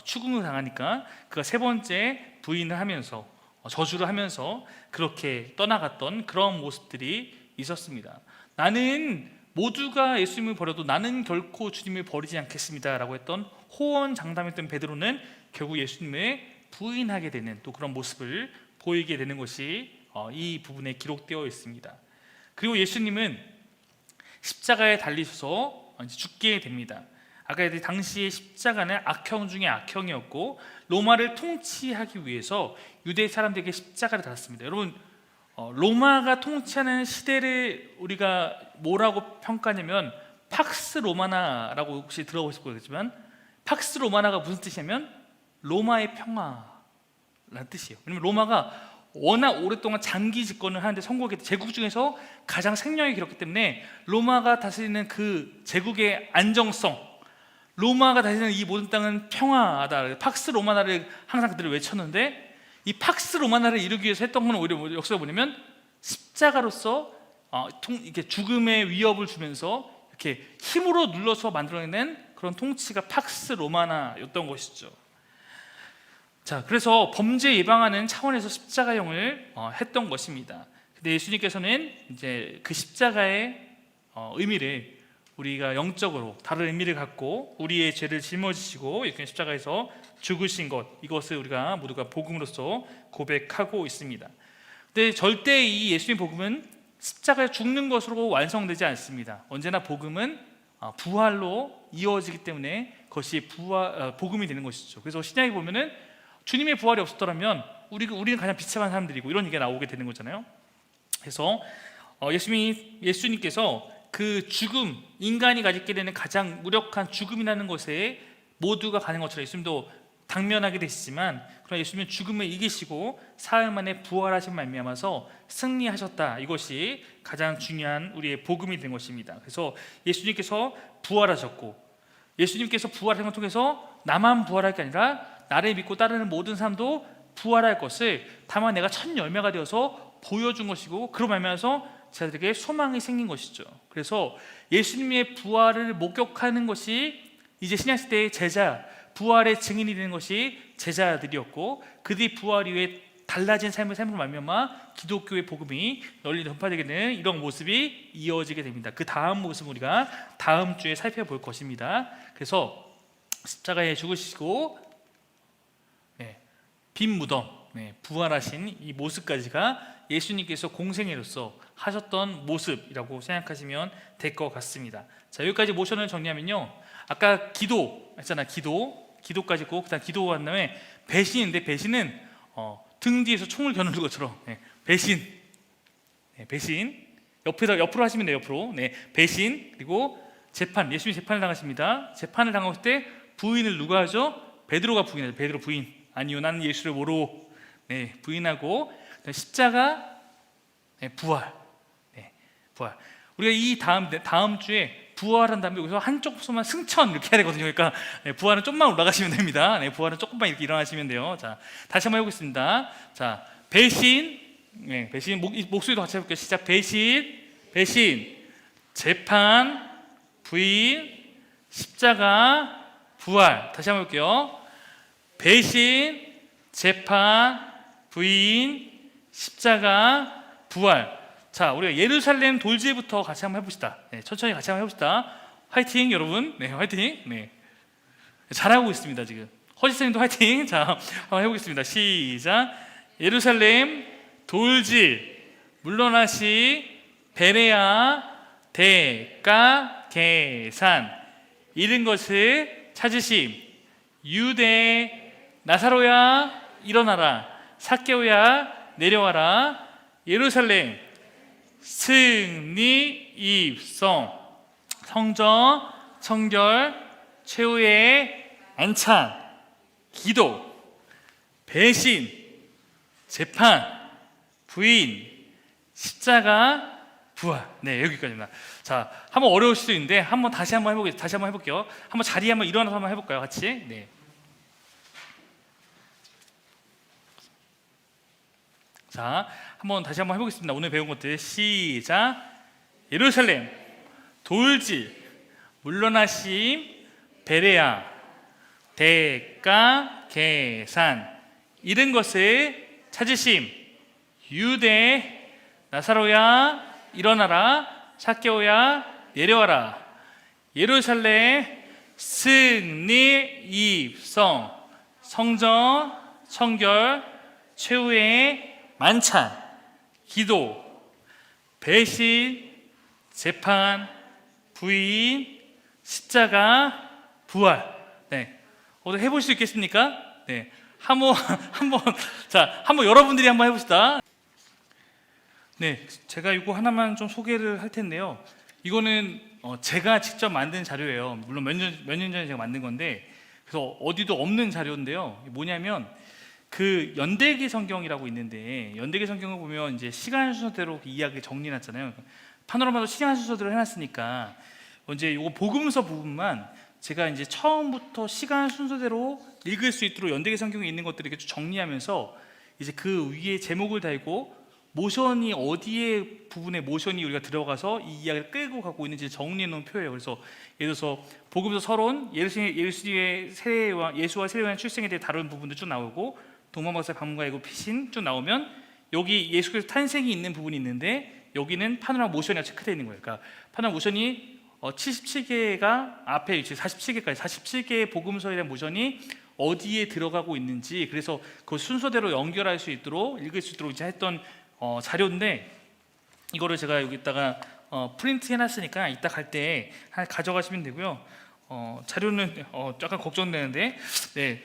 추궁을 당하니까 그가 3번째 부인을 하면서 저주를 하면서 그렇게 떠나갔던 그런 모습들이 있었습니다. 나는 모두가 예수님을 버려도 나는 결코 주님을 버리지 않겠습니다 라고 했던 호언장담했던 베드로는 결국 예수님을 부인하게 되는 또 그런 모습을 보이게 되는 것이 이 부분에 기록되어 있습니다. 그리고 예수님은 십자가에 달리셔서 죽게 됩니다. 아까 당시의 십자가는 악형 중에 악형이었고, 로마를 통치하기 위해서 유대 사람들에게 십자가를 달았습니다. 여러분, 로마가 통치하는 시대를 우리가 뭐라고 평가하냐면 팍스 로마나라고 혹시 들어보실 거겠지만, 팍스 로마나가 무슨 뜻이냐면 로마의 평화라는 뜻이에요. 왜냐면 로마가 워낙 오랫동안 장기 집권을 하는데 성공했기, 제국 중에서 가장 생명이 길었기 때문에 로마가 다스리는 그 제국의 안정성, 로마가 다스리는 이 모든 땅은 평화하다, 팍스 로마나를 항상 그들을 외쳤는데, 이 팍스 로마나를 이루기 위해서 했던 건 오히려 역사가 뭐냐면 십자가로서 이렇게 죽음의 위협을 주면서 이렇게 힘으로 눌러서 만들어낸 그런 통치가 팍스 로마나였던 것이죠. 자, 그래서 범죄 예방하는 차원에서 십자가형을 했던 것입니다. 근데 예수님께서는 이제 그 십자가의 의미를 우리가 영적으로 다른 의미를 갖고 우리의 죄를 짊어지시고 이렇게 십자가에서 죽으신 것, 이것을 우리가 모두가 복음으로서 고백하고 있습니다. 근데 절대 이 예수님의 복음은 십자가에 죽는 것으로 완성되지 않습니다. 언제나 복음은 부활로 이어지기 때문에 그것이 복음이 되는 것이죠. 그래서 신약에 보면은 주님의 부활이 없었더라면 우리는 가장 비참한 사람들이고 이런 얘기가 나오게 되는 거잖아요. 그래서 예수님께서 그 죽음, 인간이 가지게 되는 가장 무력한 죽음이라는 것에 모두가 가는 것처럼 예수님도 당면하게 되시지만, 그러나 예수님은 죽음을 이기시고 사흘 만에 부활하신 말미암아서 승리하셨다. 이것이 가장 중요한 우리의 복음이 된 것입니다. 그래서 예수님께서 부활하셨고, 예수님께서 부활하신 것 통해서 나만 부활할 게 아니라 나를 믿고 따르는 모든 사람도 부활할 것을 다만 내가 첫 열매가 되어서 보여준 것이고, 그로 말미암아서 제자들에게 소망이 생긴 것이죠. 그래서 예수님의 부활을 목격하는 것이 이제 신약시대의 제자, 부활의 증인이 되는 것이 제자들이었고, 그들이 부활 이후에 달라진 삶을 삶으로 말미암아 기독교의 복음이 널리 전파되게 되는 이런 모습이 이어지게 됩니다. 그 다음 모습은 우리가 다음 주에 살펴볼 것입니다. 그래서 십자가에 죽으시고 빈 무덤, 부활하신 이 모습까지가 예수님께서 공생애로서 하셨던 모습이라고 생각하시면 될 것 같습니다. 자, 여기까지 모션을 정리하면요, 아까 기도 했잖아요. 기도까지 있고, 그다음 기도한 다음에 배신인데, 배신은 등 뒤에서 총을 겨누는 것처럼, 네, 배신, 네, 배신. 옆으로 하시면 돼요. 옆으로. 네, 배신. 그리고 재판. 예수님 재판을 당하십니다. 재판을 당했을 때 부인을 누가 하죠? 베드로가 부인하죠. 베드로 부인. 아니요, 나는 예수를 모르고. 네, 부인하고, 십자가, 네, 부활. 네, 부활. 우리가 이 다음 주에 부활한 다음에 여기서 한쪽 손만 승천 이렇게 해야 되거든요. 그러니까 네, 부활은 좀만 올라가시면 됩니다. 네, 부활은 조금만 이렇게 일어나시면 돼요. 자, 다시 한번 해보겠습니다. 자, 배신. 네, 배신. 목소리도 같이 해볼게요. 시작. 배신, 재판, 부인, 십자가, 부활. 다시 한번 해볼게요. 배신, 재판, 부인, 십자가, 부활. 자, 우리가 예루살렘 돌지부터 같이 한번 해봅시다. 네, 천천히 같이 한번 해봅시다. 화이팅, 여러분. 네, 화이팅. 네, 잘하고 있습니다 지금. 허지선님도 화이팅. 자, 한번 해보겠습니다. 시작. 예루살렘 돌지, 물러나시, 베레아, 대가, 계산, 이른 것을 찾으심, 유대, 나사로야 일어나라, 삭개오야 내려와라, 예루살렘 승리 입성, 성전 청결 최후의 안찬, 기도, 배신, 재판, 부인, 십자가, 부활. 네, 여기까지입니다. 자, 한번 어려울 수도 있는데 한번 다시 한번 해볼게요. 한번 자리에 한번 일어나서 한번 해볼까요, 같이? 네. 자, 다시 한번 해보겠습니다. 오늘 배운 것들 시작. 예루살렘 돌지, 물러나심, 베레아, 대가, 계산, 이른 것을 찾으심, 유대, 나사로야 일어나라, 삭개오야 내려와라, 예루살렘 승리 입성, 성전 청결 최후의 만찬, 기도, 배신, 재판, 부인, 십자가, 부활. 네, 오늘 해볼 수 있겠습니까? 네, 한번 여러분들이 한번 해봅시다. 네, 제가 이거 하나만 좀 소개를 할 텐데요. 이거는 제가 직접 만든 자료예요. 물론 몇 년 전에 제가 만든 건데, 그래서 어디도 없는 자료인데요. 뭐냐면 그 연대기 성경이라고 있는데, 연대기 성경을 보면 이제 시간 순서대로 이야기 정리해놨잖아요. 파노라마도 시간 순서대로 해놨으니까 이제 이거 복음서 부분만 제가 이제 처음부터 시간 순서대로 읽을 수 있도록 연대기 성경에 있는 것들을 이렇게 정리하면서 이제 그 위에 제목을 달고 모션이 어디에 부분에 모션이 우리가 들어가서 이 이야기를 끌고 가고 있는지 정리해 놓은 표예요. 그래서 예를 들어서 복음서 서론, 예수의 세례와 예수와 세례요한 출생에 대해 다룬 부분도 쭉 나오고, 동방박사 방문가 예고 피신 쭉 나오면 여기 예수께서 탄생이 있는 부분이 있는데 여기는 파노라마 모션이 체크되어 있는 거예요. 그러니까 파노라마 모션이 77개가 앞에 위치 47개의 복음서에 대한 모션이 어디에 들어가고 있는지, 그래서 그 순서대로 연결할 수 있도록 읽을 수 있도록 이제 했던 자료인데, 이거를 제가 여기다가 프린트 해놨으니까 이따 갈 때 가져가시면 되고요. 자료는 약간 걱정되는데, 네,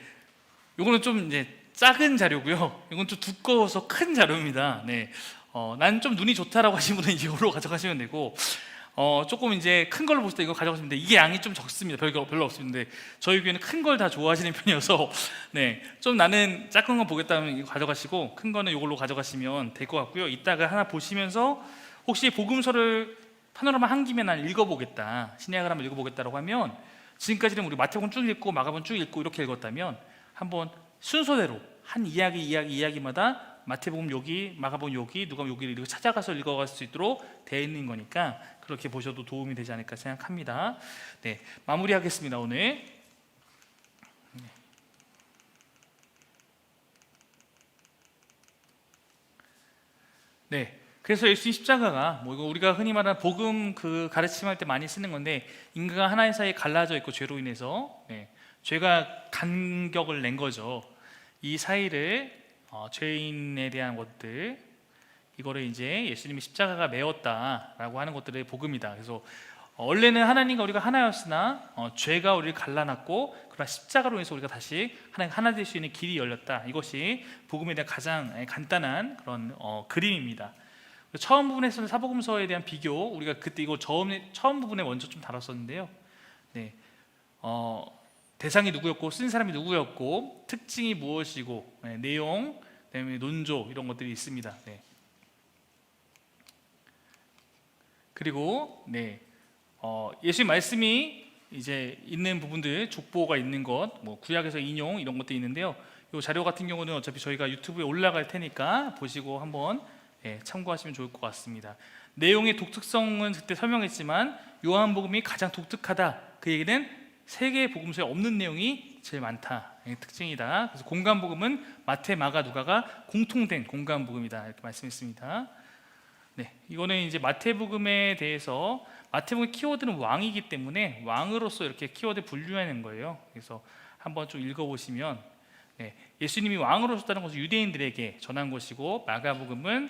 이거는 좀 이제 작은 자료고요. 이건 좀 두꺼워서 큰 자료입니다. 네, 난 좀 눈이 좋다라고 하시는 분은 이거로 가져가시면 되고, 조금 이제 큰 걸로 보실 때 이거 가져가시면 돼요. 이게 양이 좀 적습니다. 별로 없습니다. 저희 교회는 큰 걸 다 좋아하시는 편이어서 네, 좀 나는 작은 거 보겠다면 이거 가져가시고 큰 거는 이걸로 가져가시면 될 것 같고요. 이따가 하나 보시면서 혹시 복음서를 파노라마 한 김에 난 읽어보겠다, 신약을 한번 읽어보겠다라고 하면, 지금까지는 우리 마태복음 쭉 읽고 마가복음 쭉 읽고 이렇게 읽었다면 한번 순서대로 한 이야기마다 마태복음 여기, 마가복음 여기, 누가복음 여기를 이렇게 찾아가서 읽어갈 수 있도록 되어 있는 거니까 그렇게 보셔도 도움이 되지 않을까 생각합니다. 네, 마무리하겠습니다. 오늘. 네, 그래서 예수님 십자가가 뭐 이거 우리가 흔히 말하는 복음 그 가르침할 때 많이 쓰는 건데, 인간과 하나님 사이에 갈라져 있고 죄로 인해서 죄가 간격을 낸 거죠. 이 사이를 죄인에 대한 것들, 이거를 이제 예수님이 십자가가 메었다라고 하는 것들의 복음이다. 그래서 원래는 하나님과 우리가 하나였으나 죄가 우리를 갈라놨고 그러나 십자가로 인해서 우리가 다시 하나 될 수 있는 길이 열렸다. 이것이 복음에 대한 가장 간단한 그런 그림입니다. 처음 부분에서는 사복음서에 대한 비교, 우리가 그때 이거 처음 부분에 먼저 좀 다뤘었는데요. 네, 대상이 누구였고 쓴 사람이 누구였고 특징이 무엇이고 내용, 그다음에 논조 이런 것들이 있습니다. 네. 그리고 예수님 말씀이 이제 있는 부분들, 족보가 있는 것, 뭐 구약에서 인용 이런 것도 있는데요. 이 자료 같은 경우는 어차피 저희가 유튜브에 올라갈 테니까 보시고 한번 참고하시면 좋을 것 같습니다. 내용의 독특성은 그때 설명했지만 요한복음이 가장 독특하다. 그 얘기는 세 개의 복음서에 없는 내용이 제일 많다. 특징이다. 그래서 공간복음은 마태, 마가, 누가가 공통된 공간복음이다. 이렇게 말씀했습니다. 네, 이거는 이제 마태복음에 대해서 마태복음 키워드는 왕이기 때문에 왕으로서 이렇게 키워드 분류하는 거예요. 그래서 한번 좀 읽어보시면 예수님이 왕으로 오셨다는 것을 유대인들에게 전한 것이고 마가복음은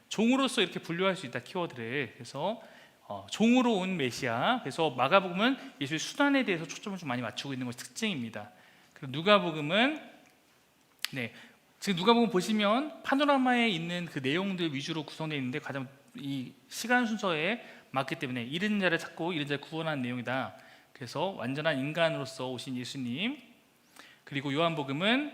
종으로서 이렇게 분류할 수 있다 키워드를. 그래서 종으로 온 메시아. 그래서 마가복음은 예수의 수단에 대해서 초점을 좀 많이 맞추고 있는 것이 특징입니다. 그리고 누가복음은 지금 누가복음 보시면 파노라마에 있는 그 내용들 위주로 구성되어 있는데 가장 이 시간 순서에 맞기 때문에 잃은 자를 찾고 잃은 자를 구원하는 내용이다. 그래서 완전한 인간으로서 오신 예수님. 그리고 요한복음은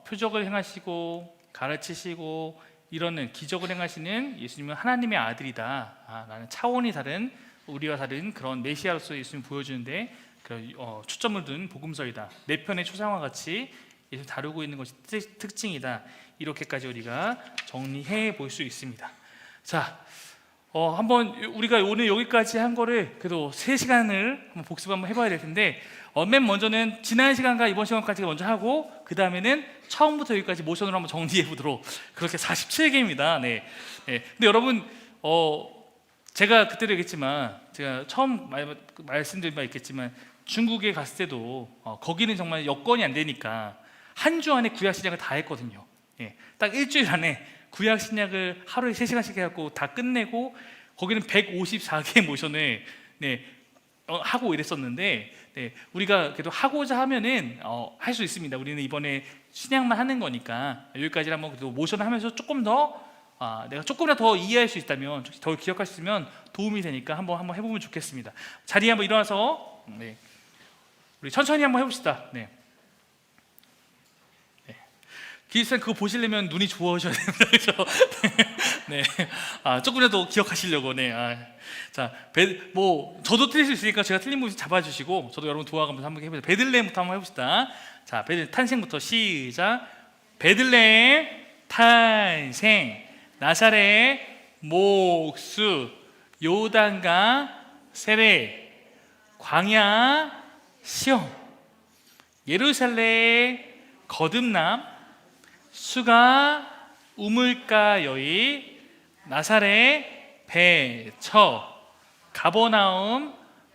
표적을 행하시고 가르치시고 이러는 기적을 행하시는 예수님은 하나님의 아들이다. 라는 차원이 다른, 우리와 다른 그런 메시아로서 예수님 보여주는데 초점을 둔 복음서이다. 네 편의 초상화 같이 예수 다루고 있는 것이 특징이다. 이렇게까지 우리가 정리해 볼 수 있습니다. 자, 한번 우리가 오늘 여기까지 한 거를 그래도 3시간을 한번 복습 한번 해봐야 될 텐데 맨 먼저는 지난 시간과 이번 시간까지 먼저 하고 그 다음에는 처음부터 여기까지 모션으로 한번 정리해 보도록. 그렇게 47개입니다. 네. 근데 여러분 제가 그때도 얘기했지만 제가 처음 말씀드린 바 있겠지만 중국에 갔을 때도 거기는 정말 여건이 안 되니까 한 주 안에 구약 신약을 다 했거든요. 딱 일주일 안에 구약 신약을 하루에 3시간씩 해갖고 다 끝내고 거기는 154개의 모션을 하고 이랬었는데 우리가 그래도 하고자 하면은 할 수 있습니다. 우리는 이번에 신약만 하는 거니까 여기까지 한번 그래도 모션을 하면서 조금 더 내가 조금이라도 더 이해할 수 있다면, 더 기억할 수 있으면 도움이 되니까 한번 해보면 좋겠습니다. 자리에 한번 일어나서 우리 천천히 한번 해봅시다. 기술쌤 그거 보시려면 눈이 좋아하셔야 됩니다. 그렇죠? 조금이라도 기억하시려고. 자, 저도 틀릴 수 있으니까 제가 틀린 부분 잡아주시고 저도 여러분 도와가면서 한번 해보세요. 베들레헴부터 한번 해봅시다. 자, 탄생부터 시작. 베들레헴 탄생, 나사렛 목수, 요단강 세례, 광야 시험, 예루살렘 거듭남, 수가 우물가 여인, 나사렛 배처, 가버나움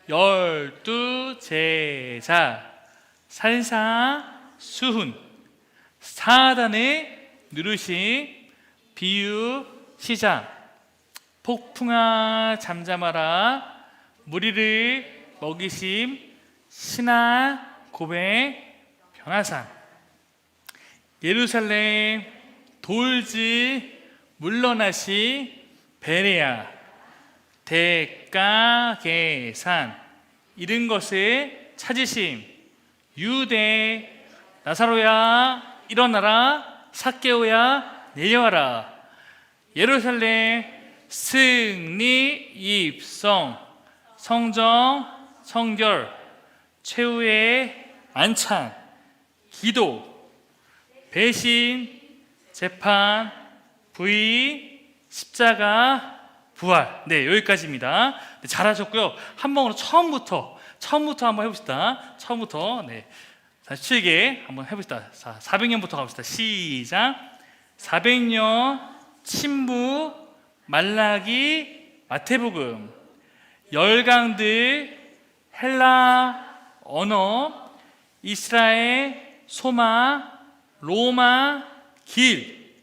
12 제자, 살사 수훈, 사단의 누르심, 비유 시작, 폭풍아 잠잠하라, 무리를 먹이심, 신하 고백 변화산, 예루살렘 돌지 물러나시 베레아, 대가 계산, 이른 것을 찾으심, 유대 나사로야 일어나라, 삭개오야 내려와라, 예루살렘 승리 입성, 성정 성결, 최후의 안창, 기도, 배신, 재판, 부의, 십자가, 부활. 여기까지입니다. 잘하셨고요. 한 번으로 처음부터 한번 해봅시다. 처음부터 47개 한번 해봅시다. 자, 400년부터 가봅시다. 시작. 400년 친부 말라기 마태복음, 열강들 헬라 언어, 이스라엘 소마 로마 길,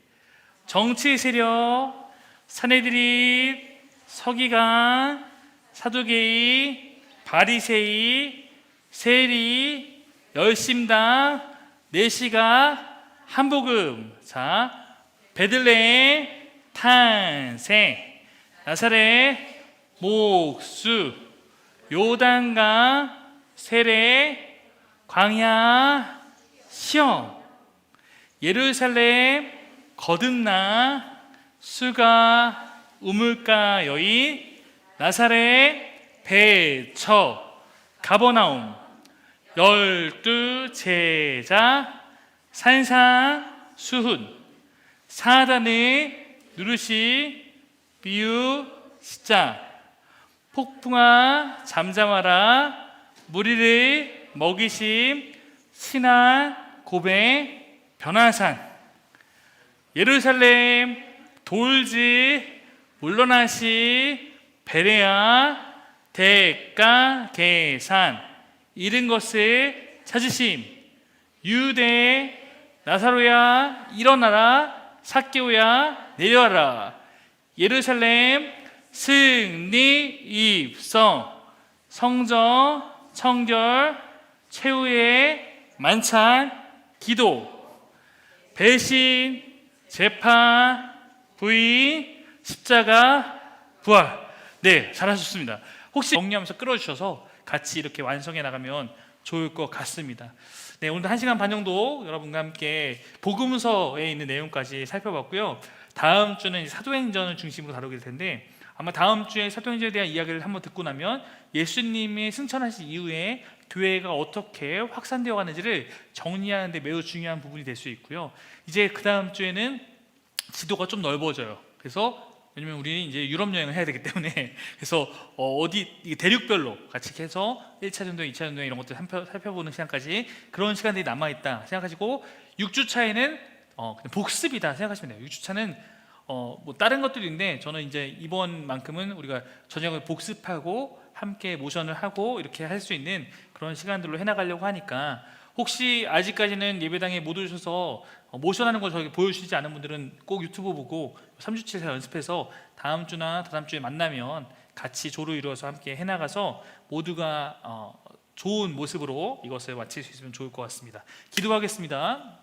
정치 세력 사내들이 서기관 사두개이, 바리새이, 세리, 열심당, 내시가, 한복음. 자, 베들레헴 탄생, 나사렛 목수, 요단강 세례, 광야 시험, 예루살렘 거듭나, 수가 우물가 여인, 나사렛 배처, 가버나움, 12 제자, 산상 수훈, 사단의 누르시 비유 시작, 폭풍아 잠잠하라, 무리를 먹이심, 신한 고백, 변화산, 예루살렘 돌지 물러나시, 베레아 대가 계산, 잃은 것을 찾으심, 유대 나사로야 일어나라, 삭개오야 내려와라, 예루살렘 승리 입성, 성전 청결 최후의 만찬 기도, 배신 재판 부인 십자가 부활. 네, 잘하셨습니다. 혹시 정리하면서 끌어주셔서 같이 이렇게 완성해 나가면 좋을 것 같습니다. 네, 오늘도 1시간 반 정도 여러분과 함께 복음서에 있는 내용까지 살펴봤고요. 다음 주는 사도행전을 중심으로 다루게 될 텐데, 아마 다음 주에 사도행전에 대한 이야기를 한번 듣고 나면 예수님이 승천하신 이후에 교회가 어떻게 확산되어 가는지를 정리하는 데 매우 중요한 부분이 될 수 있고요. 이제 그 다음 주에는 지도가 좀 넓어져요. 그래서 왜냐면 우리는 이제 유럽 여행을 해야 되기 때문에, 그래서 어디 대륙별로 같이 해서 1차 전도, 2차 전도 이런 것들 살펴보는 시간까지, 그런 시간들이 남아있다 생각하시고, 6주차에는 그냥 복습이다 생각하시면 돼요. 6주차는 뭐 다른 것들이 있는데, 저는 이제 이번만큼은 우리가 저녁을 복습하고 함께 모션을 하고 이렇게 할 수 있는 그런 시간들로 해나가려고 하니까, 혹시 아직까지는 예배당에 못 오셔서 모션하는 걸 저에게 보여주시지 않은 분들은 꼭 유튜브 보고 3주 7사 연습해서 다음 주나 다다음 주에 만나면 같이 조로 이루어서 함께 해나가서 모두가 좋은 모습으로 이것을 마칠 수 있으면 좋을 것 같습니다. 기도하겠습니다.